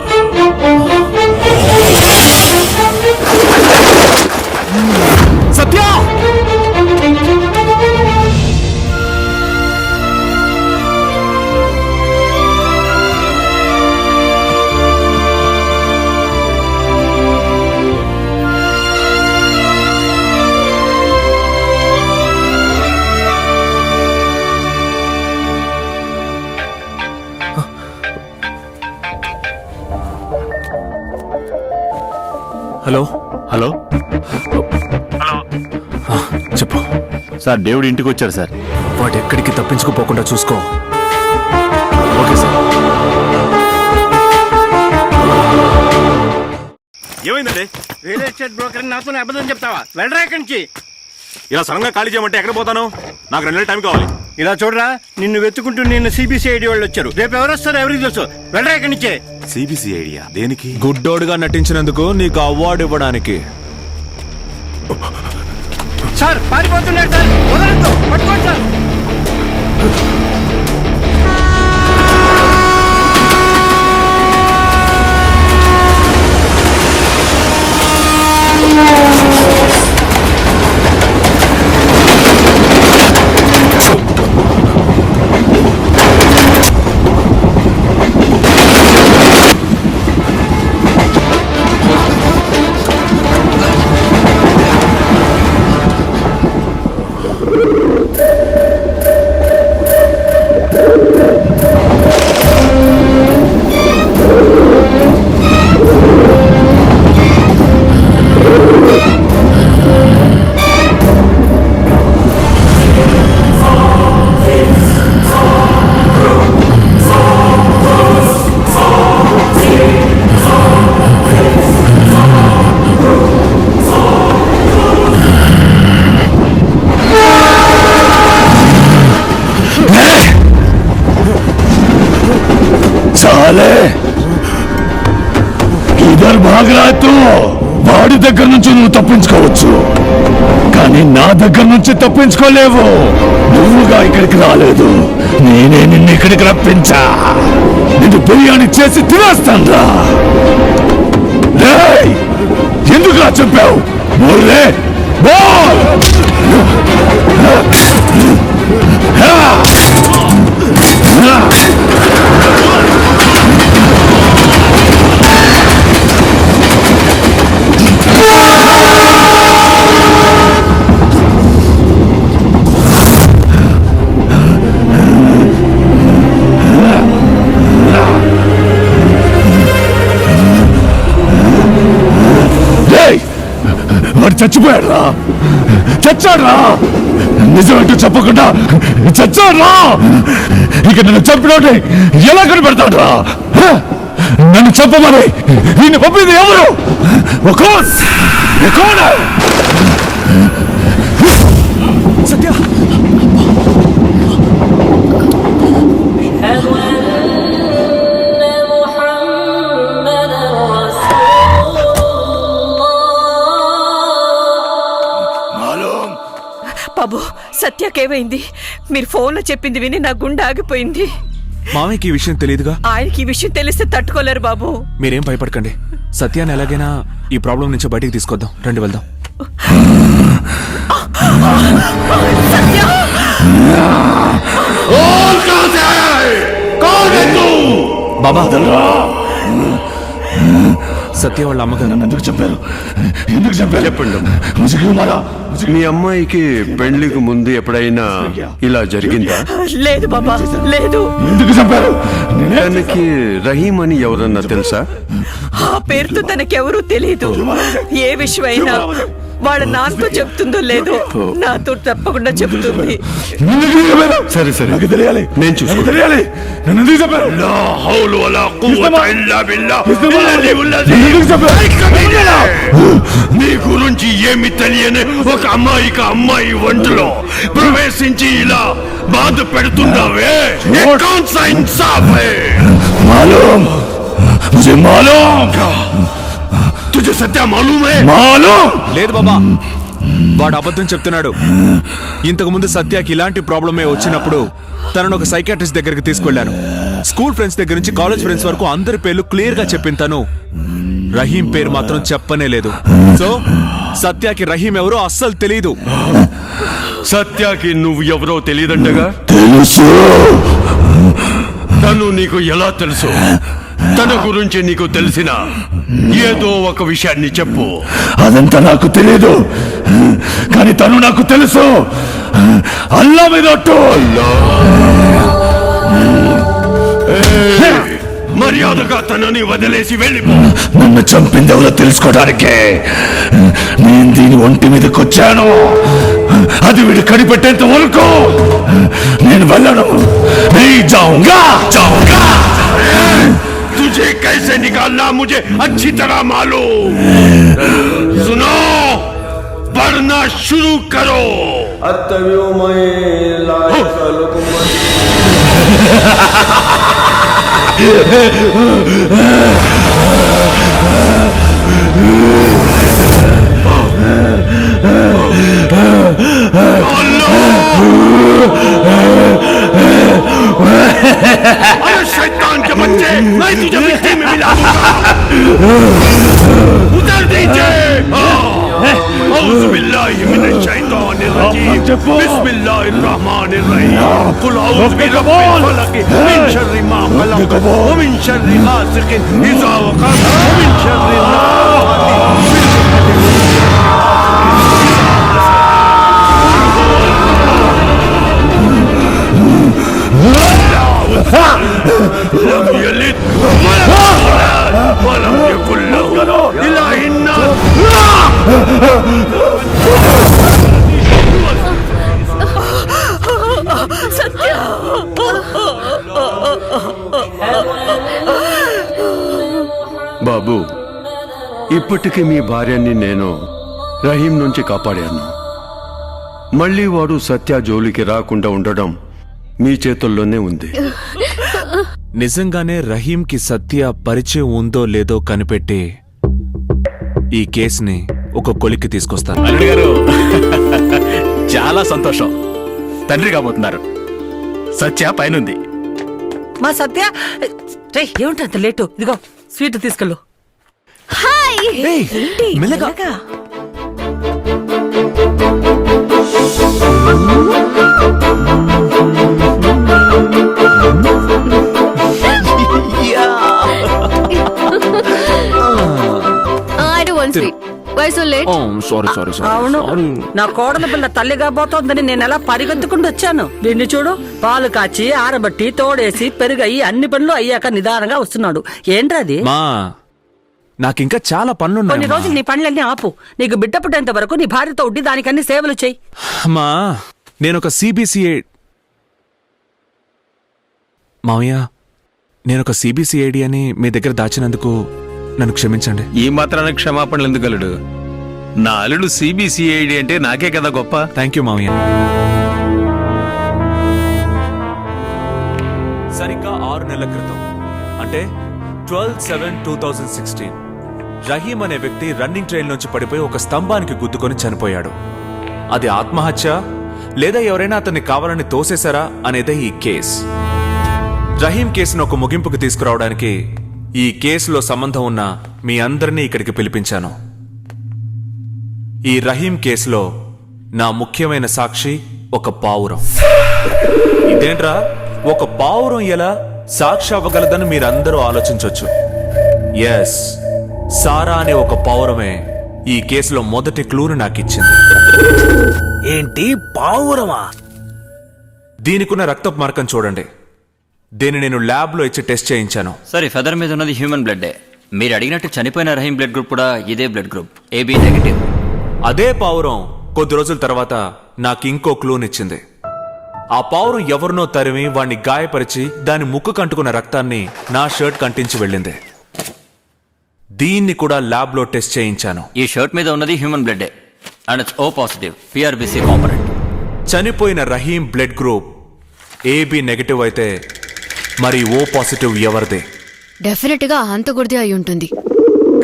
సత్య! హలో హలో చెప్పు. సార్, దేవుడు ఇంటికి వచ్చారు సార్. వాడు ఎక్కడికి తప్పించుకుపోకుండా చూసుకో. Okay sir. ఏమైందండి? రియల్ ఎస్టేట్ బ్రోకర్ నాతో అబద్ధం చెప్తావా? వెళ్ళరా ఇక్కడి నుంచి. ఇలా సడన్ గా ఖాళీ చేయమంటే ఎక్కడ పోతాను? నాకు 2 నెలల టైం కావాలి. ఇలా చూడరా, నిన్ను వెతుకుంటూ నిన్ను సిబిసిఐడి వాళ్ళు వచ్చారు. రేపు ఎవరు వస్తారో ఎవరికి తెలుసు. వెళ్ళరా ఇక్కడి నుంచే. సిబిసి ఐడియా దేనికి? గుడ్డోడుగా నటించినందుకు నీకు అవార్డు ఇవ్వడానికి. సార్ పారిపోతున్నాడు సార్, వదలొద్దు, పట్టుకోండి సార్. ఇద్దరు భాగరాతో వాడి దగ్గర నుంచి నువ్వు తప్పించుకోవచ్చు, కానీ నా దగ్గర నుంచి తప్పించుకోలేవు. నువ్వుగా ఇక్కడికి రాలేదు, నేనే నిన్ను ఇక్కడికి రప్పించా. నిన్ను బిర్యానీ చేసి తినేస్తాను. ఎందుకులా చెప్పావు? బోర్లే బోల్. వాడు చచ్చిపోయాడురా, చచ్చాడ్రా. నిజమంటూ చెప్పకుండా చచ్చాడ్రా. ఇక నన్ను చంపినోటే ఎలా కనిపెడతాడ్రా? నన్ను చంపమని నిన్ను పంపింది ఎవరు? సత్య! బాబు, సత్యకేమైంది? మీరు ఫోన్లో చెప్పింది విని నా గుండె ఆగిపోయింది. మామయ్యకి ఈ విషయం తెలియదుగా. ఆయనకి ఈ విషయం తెలిస్తే తట్టుకోలేరు బాబు. మీరేం భయపడకండి. సత్యాన్ని ఎలాగైనా ఈ ప్రాబ్లం నుంచి బయటికి తీసుకొద్దాం. రండి వెళ్దాం. బాబా సత్య వాళ్ళ అమ్మగారు ఎందుకు చెప్పారు? చెప్పండి. మీ అమ్మాయికి పెళ్లికి ముందు ఎప్పుడైనా ఇలా జరిగిందా? లేదు బాబా, లేదు. ఎందుకు చెప్పారు? తనకి రహీం అని ఎవరన్నా తెలుసా? ఆ పేరుతో తనకెవరూ తెలియదు. ఏ విషయమైనా వాళ్ళ నాన్నతో చెప్తుందో లేదో నాతో తప్పకుండా చెప్తుంది. సరే సరే, నాకు తెలియాలి. నేను చూసుకుంటాను. నీ గురించి ఏమి తెలియని ఒక అమ్మాయి వంటలో ప్రవేశించి ఇలా బాధ పెడుతున్నావే. तुझे सत्या मालूम है? मालूम? లేదు బాబా, వాడు అబద్ధం చెప్తున్నాడు. ఇంతకు ముందు సత్యకి ఇలాంటి ప్రాబ్లమే వచ్చినప్పుడు తనను ఒక సైకాట్రిస్ట్ దగ్గరికి తీసుకెళ్లాను. స్కూల్ ఫ్రెండ్స్ దగ్గర నుంచి కాలేజ్ ఫ్రెండ్స్ వరకు అందరి పేర్లు క్లియర్ గా చెప్పిన తను రహీం పేరు మాత్రం చెప్పనే లేదు. సో సత్యకి రహీం ఎవరో అస్సలు తెలీదు. సత్యాకి నువ్వు ఎవరో తెలియదంటగా? తెలుసు. తను నీకు ఎలా తెలుసు? తన గురించి నీకు తెలిసిన ఏదో ఒక విషయాన్ని చెప్పు. అదంతా నాకు తెలియదు, కానీ తను నాకు తెలుసు. అల్లా మీద మర్యాదగా తనని వదిలేసి వెళ్ళిపో. నన్ను చంపింది ఎవరో తెలుసుకోవడానికే నేను దీని ఒంటి మీదకి వచ్చాను. అది వీడు కనిపెట్టేంత వరకు నేను వెళ్ళను. तुझे कैसे निकालना मुझे अच्छी तरह मालूम. सुनो, पढ़ना शुरू करो. अरे शैतान के बच्चे, मैं तुझे मिट्टी में मिला दूंगा. उतर दीजिए. औज़ु बिल्लाहि मिनश शैतानिर रजीम. बिस्मिल्लाहिर रहमानिर रहीम. कुल औज़ु बिरब्बिल फलक मिन शर्रि मा खलक व मिन शर्रि गासिकिन इज़ा वक़ब व मिन शर्रि لم يلد ولم يكن له إله إلا బాబు, ఇప్పటికీ మీ భార్యని నేను రహీం నుంచి కాపాడాను. మళ్ళీ వాడు సత్య జోలికి రాకుండా ఉండడం మీ చేతుల్లోనే ఉంది. నిజంగానే రహీంకి సత్య పరిచయం ఉందో లేదో కనిపెట్టి ఈ కేసుని ఒక కొలిక్కి తీసుకొస్తాను. అల్లుడు గారు చాలా సంతోషం. తండ్రి కాబోతున్నారు. సత్య పైనుంది. మా సత్య ఏమిటి అంత లేటు? ఇదిగో స్వీట్ తీసుకెళ్ళు. మెల్లగా. I do one sweet. Why so late? Sorry అవును, నా కోడల పిల్ల తల్లిగా పోతోందని నేను ఎలా పరిగెత్తుకుంటూ వచ్చాను. వీడిని చూడు, పాలు కాచి ఆరబట్టి తోడేసి పెరుగయి అన్ని పనులు అయ్యాక నిదానంగా వస్తున్నాడు. ఏంట్రది? మా నాకింకా చాలా కొన్ని పనులున్నాయి. రోజులు నీ పనులన్నీ ఆపు. నీకు బిడ్డ పుట్టేంత వరకు నీ భార్యతో ఉండి దానికన్ని సేవలు చెయ్యి. అమ్మా, నేనొక సిబిసిఐ మావయ్య, నేనొక సిబిసిఐడి అని మీ దగ్గర దాచినందుకు నన్ను క్షమించండి. ఈ మాత్రానికి క్షమాపణలు ఎందుకు అల్లుడు? నా అల్లుడు సిబిసిఐడి అంటే నాకే కదా గొప్ప. థ్యాంక్ యూ మావయ్య. సరిగ్గా 6 నెలల క్రితం, అంటే 12/7/2016, రహీం అనే వ్యక్తి రన్నింగ్ ట్రైన్ నుంచి పడిపోయి ఒక స్తంభానికి గుద్దుకొని చనిపోయాడు. అది ఆత్మహత్య లేదా ఎవరైనా అతన్ని కావాలని తోసేశారా అనేదే ఈ కేస్. రహీం కేసును ఒక ముగింపుకు తీసుకురావడానికి ఈ కేసులో సంబంధం ఉన్న మీ అందరినీ ఇక్కడికి పిలిపించాను. ఈ రహీం కేసులో నా ముఖ్యమైన సాక్షి ఒక పావురం. ఇదేంట్రా, ఒక పావురం ఎలా సాక్షి అవ్వగలదని మీరందరూ ఆలోచించొచ్చు. ఎస్, సారా అనే ఒక పావురమే ఈ కేసులో మొదటి క్లూను నాకిచ్చింది. ఏంటి పావురమా? దీనికున్న రక్తపు మార్కం చూడండి. దీన్ని నేను ల్యాబ్లో ఇచ్చి టెస్ట్ చేయించాను. సరే, ఫెదర్ మీద ఉన్నది హ్యూమన్ బ్లడ్. మీరు అడిగినట్టు చనిపోయిన రహీం బ్లడ్ గ్రూప్ కూడా ఇదే బ్లడ్ గ్రూప్, AB నెగటివ్. అదే పావురం కొద్ది రోజుల తర్వాత నాకు ఇంకో క్లూనిచ్చింది. ఆ పావురం ఎవరినో తరిమి వాణ్ణి గాయపరిచి దాని ముక్కు కంటుకున్న రక్తాన్ని నా షర్ట్ కంటించి వెళ్ళింది. దీన్ని కూడా ల్యాబ్లో టెస్ట్ చేయించాను. ఈ షర్ట్ మీద ఉన్నది human blood and it's O positive, PRBC component. చనిపోయిన Rahim blood group AB negative అయితే మరి O పాజిటివ్ ఎవరిదే? డెఫినెట్ గా హంతకుడిదే అయి ఉంటుంది.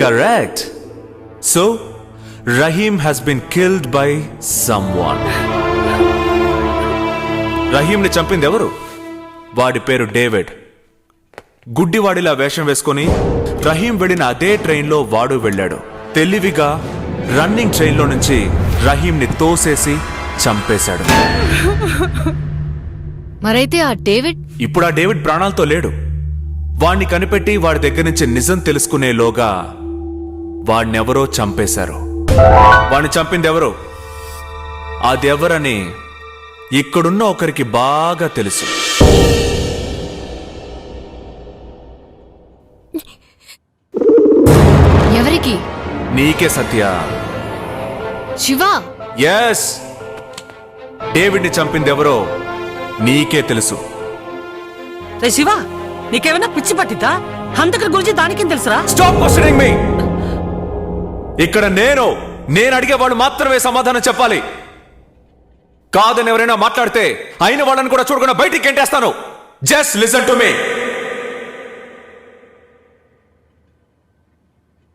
Correct. So Rahim has been killed by someone. రహీంని చంపింది ఎవరు? వాడి పేరు డేవిడ్. గుడ్డివాడిలా వేషం వేసుకొని రహీం వెళ్ళిన అదే ట్రైన్లో వాడు వెళ్ళాడు. తెలివిగా రన్నింగ్ ట్రైన్లో నుంచి రహీంని తోసేసి చంపేశాడు. మరైతే ఆ డేవిడ్? ఇప్పుడు ఆ డేవిడ్ ప్రాణాలతో లేడు. వాణ్ణి కనిపెట్టి వాడి దగ్గర నుంచి నిజం తెలుసుకునేలోగా వాణ్ణెవరో చంపేశారు. వాణ్ణి చంపింది ఎవరు? అదెవరని ఇక్కడున్న ఒకరికి బాగా తెలుసు. ఎవరికి? నీకే సత్య. శివ. ఎస్, డేవిడ్ని చంపింది ఎవరో నీకే తెలుసు. రే శివ, నీకేమైనా పిచ్చి పట్టిద్దా? హంతకుడి గురించి దానికేం తెలుసురా? Stop questioning me. ఇక్కడ నేను అడిగే వాళ్ళు మాత్రమే సమాధానం చెప్పాలి. కాదని ఎవరైనా మాట్లాడితే అయిన వాళ్ళని కూడా చూడకుండా బయటికి ఎంటేస్తాను. Just listen to me.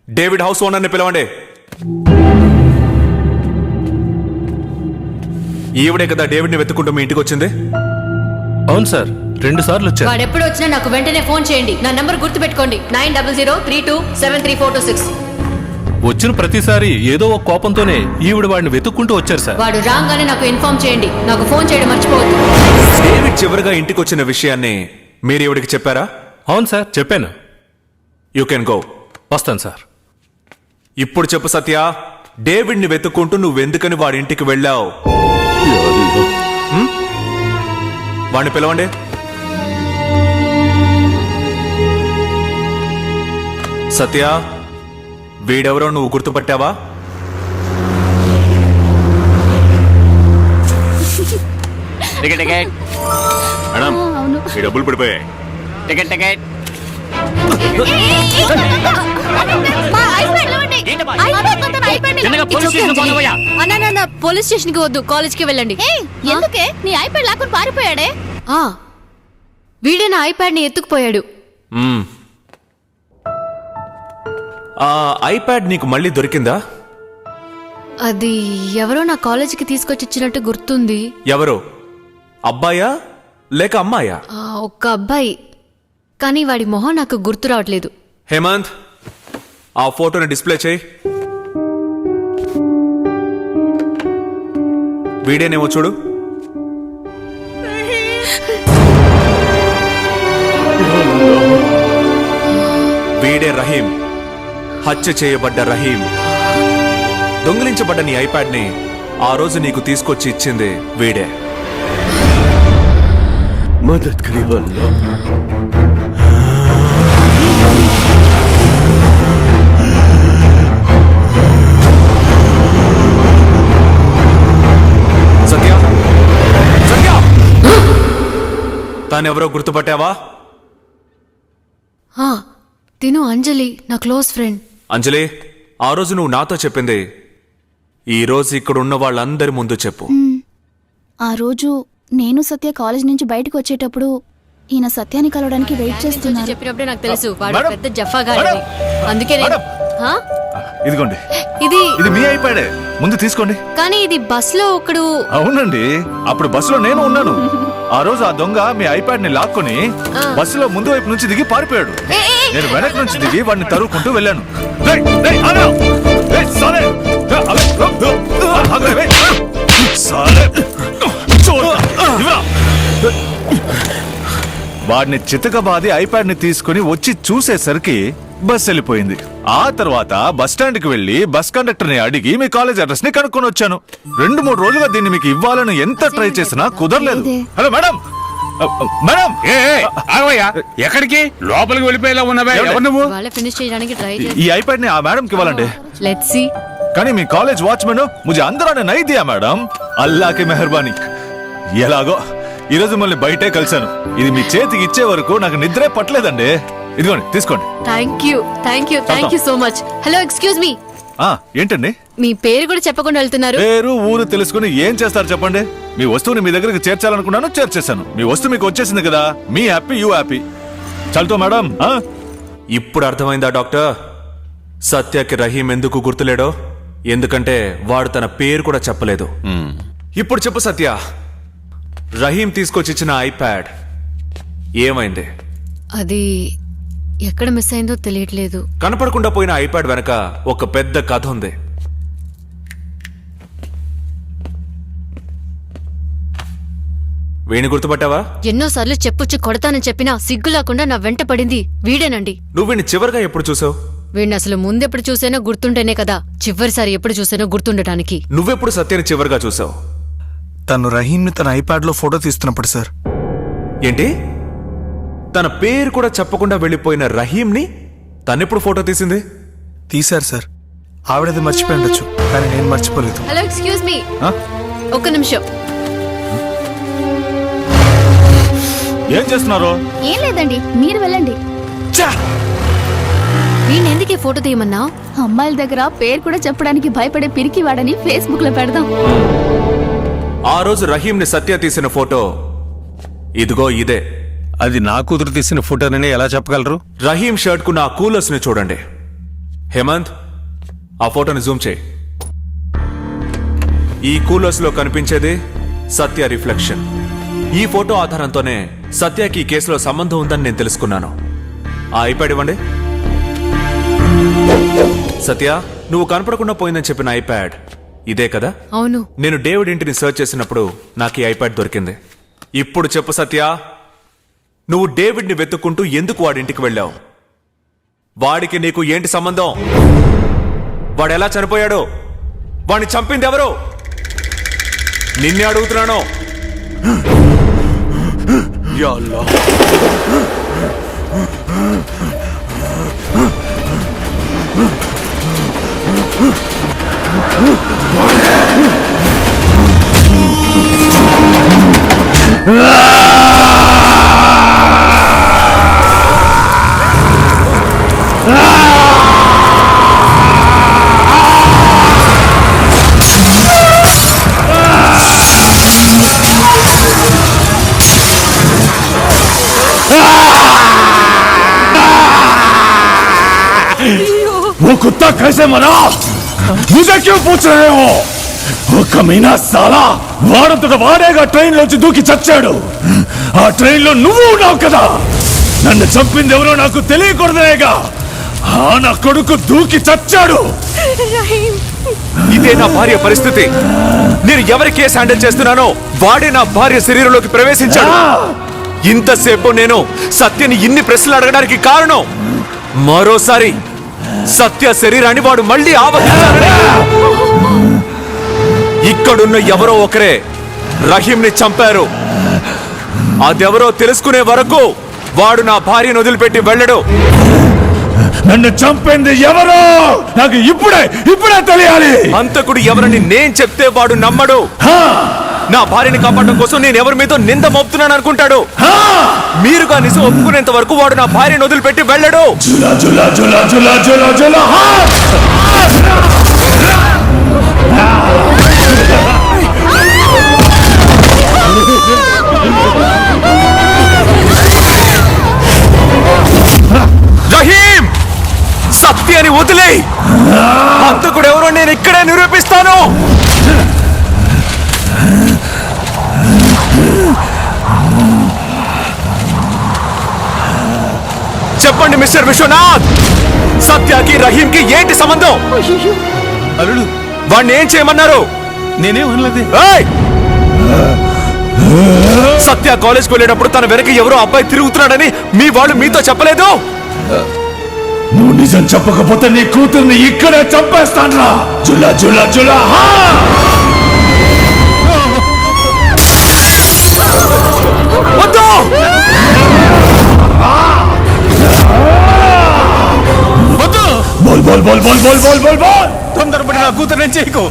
David house ఓనర్ని పిలవండి. ఈవిడే కదా డేవిడ్ని వెతుక్కుంటూ మీ ఇంటికి వచ్చింది? అవును సార్, 2 సార్లు వచ్చారు. వాడు ఎప్పుడు వచ్చినా నాకు వెంటనే ఫోన్ చేయండి. నా నంబర్ గుర్తు పెట్టుకోండి, 9003273426. వచ్చిన ప్రతిసారి ఏదో ఒక కోపంతోనే ఈవిడ వాడిని వెతుక్కుంటూ వచ్చారు సార్. వాడు రాగానే నాకు ఇన్ఫార్మ్ చేయండి. నాకు ఫోన్ చేయడం మర్చిపోవద్దు. డేవిడ్ చివరిగా ఇంటికి వచ్చిన విషయాన్ని మీరు ఈవిడికి చెప్పారా? అవును సార్, చెప్పాను. You can go. వస్తాను సార్. ఇప్పుడు చెప్పు సత్య, డేవిడ్ని వెతుక్కుంటూ నువ్వెందుకని వాడి ఇంటికి వెళ్ళావు? వాడిని పిలవండి. సత్య, వీడెవరో నువ్వు గుర్తుపట్టావా? టికెట్ టికెట్ మేడం, ఈ డబ్బులు పడిపోయాయి. Ticket ticket. పోలీస్ స్టేషన్ కి వద్దు, కాలేజ్ కి వెళ్ళండి. ఎందుకే నీ ఐప్యాడ్ లాక్కుని పారిపోయాడే? వీడే నా ఐప్యాడ్ ని ఎత్తుకుపోయాడు. ఆ ఐప్యాడ్ నీకు మళ్ళీ దొరికిందా? అది ఎవరో నా కాలేజీకి తీసుకొచ్చి ఇచ్చినట్టు గుర్తుంది. ఎవరు? అబ్బాయా లేక అమ్మాయా? ఒక్క అబ్బాయి, కానీ వాడి మొహం నాకు గుర్తు రావట్లేదు. హేమంత్, ఆ ఫోటోని డిస్ప్లే చేయి. వీడేనేమో చూడు. వీడే రహీం, హత్య చేయబడ్డ రహీం. దొంగిలించబడ్డ నీ ఐప్యాడ్ ని ఆ రోజు నీకు తీసుకొచ్చి ఇచ్చింది వీడే. మదద్ కరి అల్లాహ్. సత్య, సత్య, తానెవరో గుర్తుపట్టావా? తిను అంజలి, నా క్లోజ్ ఫ్రెండ్. అంజలి, ఆ రోజు నువ్వు నాతో చెప్పింది ఈ రోజు ఇక్కడ ఉన్న వాళ్ళందరి ముందు చెప్పు. ఆ రోజు నేను సత్య కాలేజ్ నుంచి బయటకు వచ్చేటప్పుడు ఈయన సత్యాన్ని కలవడానికి వెయిట్ చేస్తున్నారు. చెప్పినప్పుడే నాకు తెలుసు వాడు పెద్ద జఫాగాడని. అందుకే ఇదిగోండి, ఇది మీ అయిపోయాడే, ముందు తీసుకోండి. కానీ ఇది బస్ లో ఒకడు. అవునండి, అప్పుడు బస్సులో నేను ఉన్నాను. ఆ రోజు ఆ దొంగ మీ ఐప్యాడ్ ని లాక్కొని బస్సులో ముందు వైపు నుంచి దిగి పారిపోయాడు. నేను వెనక నుంచి దిగి వాడిని తరువుకుంటూ వెళ్ళాను. వాడిని చితకబాది ఐప్యాడ్ ని తీసుకుని వచ్చి చూసేసరికి బస్ వెళ్ళిపోయింది. ఆ తర్వాత బస్ స్టాండ్ కి వెళ్లి బస్ కండక్టర్ ని అడిగి మీ కాలేజ్ అడ్రస్ ని కనుక్కొని వచ్చాను. 2-3 రోజులుగా దీన్ని మీకు ఇవ్వాలని ఎంత ట్రై చేసినా కుదరలేదు. హలో మేడం, మేడం, ఎక్కడికి లోపలికి వెళ్ళిపోయేలా ఉన్నావే? ఎవరు నువ్వు? వాళ్ళ ఫినిష్ చేయడానికి ట్రై ఈ ఐప్యాడ్ ని ఆ మేడం కి ఇవ్వాలండి. Let's see. కానీ మీ కాలేజ్ వాచ్మెన్ ముझे అందరానే నై దియా మేడం. అల్లాకి మెహర్బానీ. ఎలాగో ఈరోజు మళ్ళీ బయటే కలిశాను. ఇది మీ చేతికి ఇచ్చే వరకు నాకు నిద్రే పట్టలేదండి. ఇదిగోండి, తీసుకోండి. Thank you so much. Hello, excuse me. ఏంటండి? మీ పేరు కూడా చెప్పకుండా వెళ్తున్నారు. పేరు ఊరు తెలుసుకుని ఏం చేస్తారు చెప్పండి. మీ వస్తువుని మీ దగ్గరికి చేర్చాలనుకున్నాను, చేర్చేశాను. మీ వస్తువు మీకు వచ్చేసింది కదా, మీ హ్యాపీ, యూ హ్యాపీ. చల్తో మేడం. ఇప్పుడు అర్థమైందా డాక్టర్? సత్యకి రహీం ఎందుకు గుర్తులేడో? ఎందుకంటే వాడు తన పేరు కూడా చెప్పలేదు. ఇప్పుడు చెప్పు సత్య, రహీం తీసుకొచ్చిచ్చిన ఐప్యాడ్ ఏమైంది? అది ఎక్కడ మిస్ అయిందో తెలియట్లేదు. కనపడకుండా పోయిన ఐప్యాడ్ వెనక ఒక పెద్ద కథ ఉంది. వీణి గుర్తుపట్టావా? ఎన్నోసార్లు చెప్పొచ్చి కొడతానని చెప్పినా సిగ్గు లేకుండా నా వెంట పడింది వీడేనండి. నువ్వు వీణి చివరిగా ఎప్పుడు చూసావు? వీడిని అసలు ముందెప్పుడు చూసానో గుర్తుంటేనే కదా చివరిసారి ఎప్పుడు చూసానో గుర్తుండటానికి. నువ్వెప్పుడు సత్యని చివరిగా చూసావు? తను రహీంని తన ఐప్యాడ్ లో ఫోటో తీస్తున్నప్పుడు సార్. ఏంటి? తన పేరు కూడా చెప్పకుండా వెళ్ళిపోయిన రహీంని తనెప్పుడు ఫోటో తీసింది? తీశారు సార్. ఆవిడది మర్చిపోయి ఉండొచ్చు, కానీ నేను మర్చిపోలేదు. Hello, excuse me. ఒక్క నిమిషం. ఏం చేస్తున్నారు? ఏం లేదండి, మీరు వెళ్ళండి. వీడిని ఎందుకే ఫోటో తీయమన్నా? అమ్మాయిల దగ్గర పేరు కూడా చెప్పడానికి భయపడే పిరికి వాడని ఫేస్బుక్ లో పెడదాం. ఆ రోజు రహీంని సత్య తీసిన ఫోటో ఇదిగో ఇదే. అది నా కూతురు తీసిన ఫోటోనని ఎలా చెప్పగలరు? రహీం షర్ట్ కు నా కూలర్స్ ని చూడండి. హేమంత్, ఆ ఫోటోని జూమ్ చేయి. ఈ కూలర్స్ లో కనిపించేది సత్య రిఫ్లెక్షన్. ఈ ఫోటో ఆధారంతోనే సత్యకి ఈ కేసులో సంబంధం ఉందని నేను తెలుసుకున్నాను. ఆ ఐప్యాడ్ ఇవ్వండి. సత్య, నువ్వు కనపడకుండా పోయిందని చెప్పిన ఐప్యాడ్ ఇదే కదా? అవును. నేను డేవిడ్ ఇంటిని సర్చ్ చేసినప్పుడు నాకు ఈ ఐప్యాడ్ దొరికింది. ఇప్పుడు చెప్పు సత్య, నువ్వు డేవిడ్ ని వెతుక్కుంటూ ఎందుకు వాడింటికి వెళ్ళావు? వాడికి నీకు ఏంటి సంబంధం? వాడు ఎలా చనిపోయాడు? వాడిని చంపింది ఎవరు? నిన్నే అడుగుతున్నాను. యా అల్లాహ్. वो कुत्ता कैसे मरा? मुझे क्यों पूछ रहे हो? वो कमीना साला వాడంతట వాడేగా ట్రైన్ లోంచి దూకి చచ్చాడు. ఆ ట్రైన్ లో నువ్వు ఉన్నావు కదా. నన్ను చంపింది ఎవరో నాకు తెలియకూడదనేగా ఆ నా కొడుకు దూకి చచ్చాడు. ఇదే నా భార్య పరిస్థితి. నేను ఎవరి కేసు హ్యాండిల్ చేస్తున్నానో వాడే నా భార్య శరీరంలోకి ప్రవేశించాడు. ఇంతసేపు నేను సత్యని ఇన్ని ప్రశ్నలు అడగడానికి కారణం మరోసారి సత్య శరీరాన్ని వాడు మళ్ళీ ఆవహించాలని. ఇక్కడున్న ఎవరో ఒకరే రహీంని చంపారు. అదెవరో తెలుసుకునే వరకు వాడు నా భార్యను వదిలిపెట్టి వెళ్ళడు. నన్ను చంపింది ఎవరో నాకు ఇప్పుడే తెలియాలి. హంతకుడు ఎవరని నేను చెప్తే వాడు నమ్మడు. నా భార్యని కాపాడడం కోసం నేను ఎవరి మీద నింద మోపుతున్నాను అనుకుంటాడు. మీరుగా నిజం ఒప్పుకునేంత వరకు వాడు నా భార్యను వదిలిపెట్టి వెళ్ళడు. రహీం, సత్యాన్ని వదిలే. హంతకుడు ఎవరో నేను ఇక్కడే నిరూపిస్తాను. చెప్పండి మిస్టర్ విశ్వనాథ్, సత్యకి రహీంకి ఏంటి సంబంధం? అల్లుడు, వాడిని ఏం చేయమన్నారు? నేనేమన్నది? ఏయ్! సత్య కాలేజ్కి వెళ్ళేటప్పుడు తన వెనక ఎవరో అబ్బాయి తిరుగుతున్నాడని మీ వాళ్ళు మీతో చెప్పలేదు? నువ్వు నిజం చెప్పకపోతే నీ కూతుర్ని ఇక్కడే చంపేస్తాన్రా. జులా జులా జులా హా! వద్దు! వద్దు! బోల్ బోల్ బోల్ బోల్ బోల్ బోల్ బోల్ బోల్! తొందరపడి నా కూతురు చేయకు.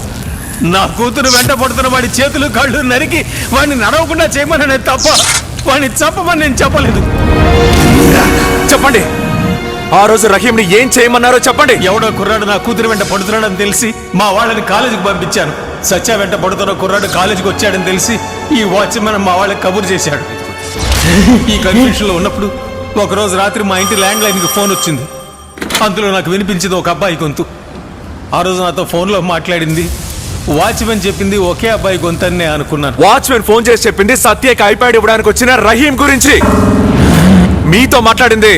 నా కూతురు వెంట పడుతున్న వాడి చేతులు కళ్ళు నరికి వాడిని నడవకుండా చేయమని తప్ప వాడిని చంపమని నేను చెప్పలేదు. చెప్పండి, ఆ రోజు రహీంని ఏం చేయమన్నారో చెప్పండి. ఎవడో కుర్రాడు నా కూతురు వెంట పడుతున్నాడని తెలిసి మా వాళ్ళని కాలేజీకి పంపించాను. సత్య వెంట పడుతున్న కుర్రాడు కాలేజీకి వచ్చాడని తెలిసి ఈ వాచ్మెన్ మా వాళ్ళకి కబురు చేశాడు. ఈ కన్ఫ్యూషన్ లో ఉన్నప్పుడు ఒకరోజు రాత్రి మా ఇంటి ల్యాండ్ లైన్కి ఫోన్ వచ్చింది. అందులో నాకు వినిపించింది ఒక అబ్బాయి గొంతు. ఆ రోజు నాతో ఫోన్లో మాట్లాడింది వాచ్మెన్ చెప్పింది ఒకే అబ్బాయి గొంతు అని నేను అనుకున్నాను. వాచ్మెన్ ఫోన్ చేసి చెప్పింది సత్యకి ఐప్యాడ్ ఇవ్వడానికి వచ్చిన రహీం గురించి. మీతో మాట్లాడింది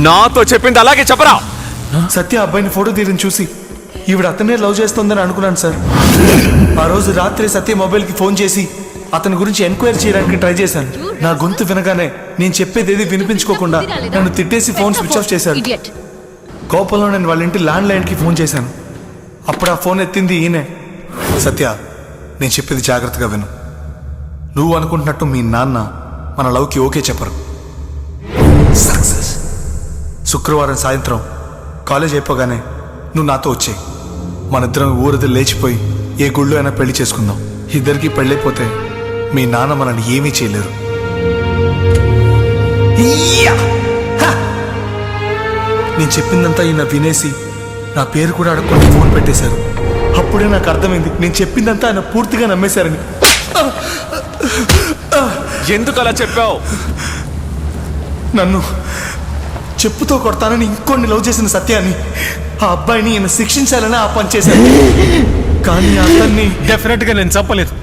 నాతో చెప్పింది అలాగే చెప్పరా? సత్య అబ్బాయిని ఫోటో తీయడం చూసి ఈవిడ అతనే లవ్ చేస్తుందని అనుకున్నాను సార్. ఆ రోజు రాత్రి సత్య మొబైల్కి ఫోన్ చేసి అతని గురించి ఎంక్వైరీ చేయడానికి ట్రై చేశాను. నా గొంతు వినగానే నేను చెప్పేది ఏది వినిపించుకోకుండా నన్ను తిట్టేసి ఫోన్ స్విచ్ ఆఫ్ చేశారు. కోపంలో నేను వాళ్ళ ఇంటి ల్యాండ్ లైన్కి ఫోన్ చేశాను. అప్పుడు ఆ ఫోన్ ఎత్తింది ఈయనే. సత్య, నేను చెప్పేది జాగ్రత్తగా విను. నువ్వు అనుకుంటున్నట్టు మీ నాన్న మన లవ్కి ఓకే చెప్పరు. సక్సెస్. శుక్రవారం సాయంత్రం కాలేజ్ అయిపోగానే నువ్వు నాతో వచ్చేయి. మనిద్దరం ఊరది లేచిపోయి ఏ గుళ్ళో అయినా పెళ్లి చేసుకుందాం. ఇద్దరికి పెళ్ళైపోతే మీ నాన్న మనల్ని ఏమీ చేయలేరు. నేను చెప్పిందంతా ఈయన వినేసి నా పేరు కూడా అడగకుండా ఫోన్ పెట్టేశారు. అప్పుడే నాకు అర్థమైంది నేను చెప్పిందంతా ఆయన పూర్తిగా నమ్మేశారని. ఎందుకు అలా చెప్పావు? నన్ను చెప్పుతో కొడతానని ఇంకొన్ని లవ్ చేసిన సత్యాన్ని, ఆ అబ్బాయిని ఈయన శిక్షించాలని ఆ పని చేశాను. కానీ అతన్ని డెఫినెట్ గా నేను చెప్పలేదు.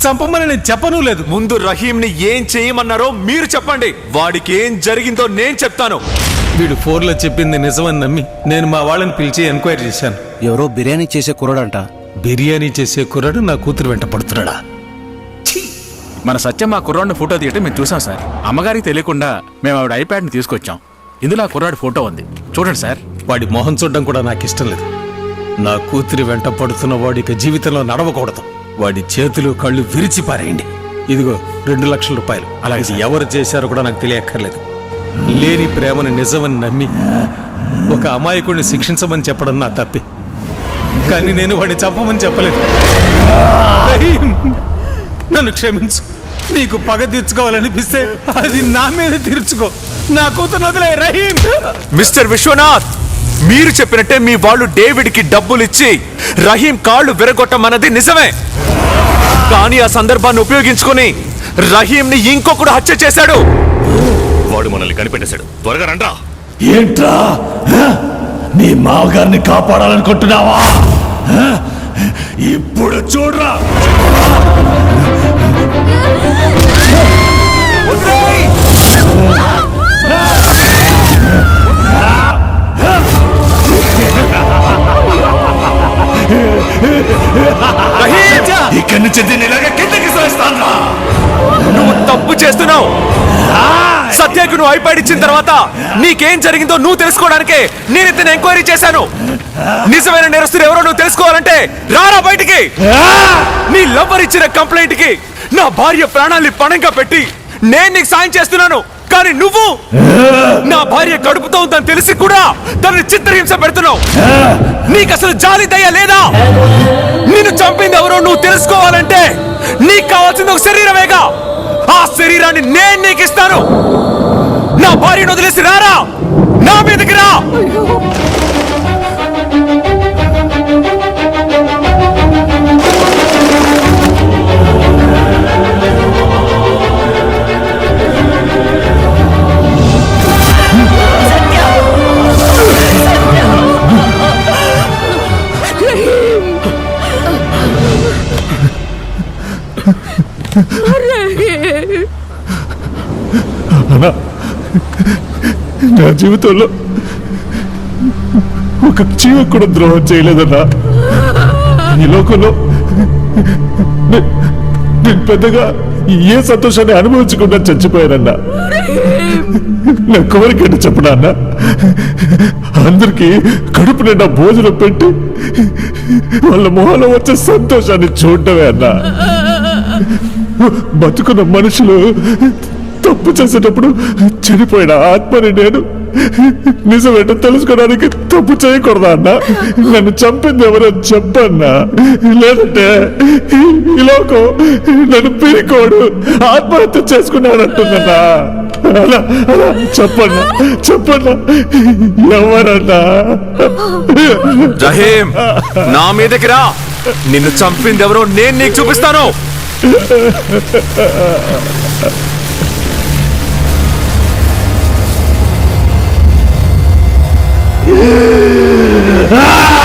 చంపమని నేను చెప్పను లేదు. ముందు రహీంని ఏం చేయమన్నారో మీరు చెప్పండి. వాడికి ఏం జరిగిందో నేను చెప్తాను. వీడు ఫోన్లో చెప్పింది నిజమని నమ్మి నేను మా వాళ్ళని పిలిచి ఎంక్వైరీ చేశాను. ఎవరో బిర్యానీ చేసే కుర్రాడంట. బిర్యానీ చేసే కుర్రాడు నా కూతురు వెంట పడుతున్నాడా? మన సత్యం ఆ కుర్రాడిని ఫోటో తీయటం మేము చూసాం సార్. అమ్మగారికి తెలియకుండా మేము ఆవిడ ఐప్యాడ్ని తీసుకొచ్చాం. ఇందులో ఆ కుర్రాడి ఫోటో ఉంది, చూడండి సార్. వాడి మొహం చూడడం కూడా నాకు ఇష్టం లేదు. నా కూతురి వెంట పడుతున్న వాడికి జీవితంలో నడవకూడదు. వాడి చేతులు కళ్ళు విరిచి పారేయండి. ఇదిగో 2 లక్షల రూపాయలు. అలాగే ఎవరు చేశారో కూడా నాకు తెలియక్కర్లేదు. లేని ప్రేమను నిజమని నమ్మి ఒక అమాయకుడిని శిక్షించమని చెప్పడం నా తప్పే. కానీ నేను వాడిని చంపమని చెప్పలేదు. నన్ను క్షమించు. నీకు పగ తీర్చుకోవాలనిపిస్తే అది నా మీద తీర్చుకో. నా కూతురు వదిలే రహీం. మిస్టర్ విశ్వనాథ్, మీరు చెప్పినట్టే మీ వాళ్ళు డేవిడ్కి డబ్బులు ఇచ్చి రహీం కాళ్ళు విరగొట్టమన్నది నిజమే. కానీ ఆ సందర్భాన్ని ఉపయోగించుకుని రహీంని ఇంకొకడు హత్య చేశాడు. వాడు మనల్ని కనిపెట్టేశాడు. త్వరగా రండ్రా. ఏంట్రా, నీ మామగారిని కాపాడాలనుకుంటున్నావా? ఇప్పుడు చూడరా. ఇక్కడి నుంచి దీన్ని ఇలాగే కిందకి సాయిస్తాను. నువ్వు తప్పు చేస్తున్నావు. సత్యకు నువ్వు ఐప్యాడ్ ఇచ్చిన తర్వాత నీకేం జరిగిందో నువ్వు తెలుసుకోవడానికే నేను ఇతను ఎంక్వైరీ చేశాను. నిజమైన నేరస్తులు ఎవరో నువ్వు తెలుసుకోవాలంటే రారా బయటికి. నీ లవ్వర్ ఇచ్చిన కంప్లైంట్ కి నా భార్య ప్రాణాల్ని పణంగా పెట్టి నేను నీకు సాయం చేస్తున్నాను. కానీ నువ్వు నా భార్య కడుపుతో ఉందని తెలిసి కూడా తనని చిత్రహింస పెడుతున్నావు. నీకు అసలు జాలి దయ లేదా? నిన్ను చంపింది ఎవరో నువ్వు తెలుసుకోవాలంటే నీకు కావాల్సింది ఒక శరీరమేగా. ఆ శరీరాన్ని నేను నీకు ఇస్తాను. నా భార్యను వదిలేసి రారా, నా మీదకి రా. నా జీవితంలో ఒక జీవం కూడా ద్రోహం చేయలేదన్నా. ఈ లోకంలో నేను పెద్దగా ఏ సంతోషాన్ని అనుభవించకుండా చచ్చిపోయానన్నా. నా కోరిక ఏంటో చెప్పనా అన్న? అందరికీ కడుపు నిండా భోజనం పెట్టి వాళ్ళ మొహంలో వచ్చే సంతోషాన్ని చూడటమే అన్నా. బతుకున్న మనుషులు తప్పు చేసేటప్పుడు చనిపోయిన ఆత్మని నేను నిజమేంటో తెలుసుకోవడానికి తప్పు చేయకూడదా అన్నా? నన్ను చంపింది ఎవరో చెప్పన్నా, లేదంటే ఈ లోకం నన్ను పిరికోడు ఆత్మహత్య చేసుకున్నాడంటుందన్నా. అలా అలా చెప్పన్నా చెప్పన్నా, ఎవరన్నా? జహీం, నా మీదకి రా. నిన్ను చంపింది ఎవరో నేను నీకు చూపిస్తాను. Ah!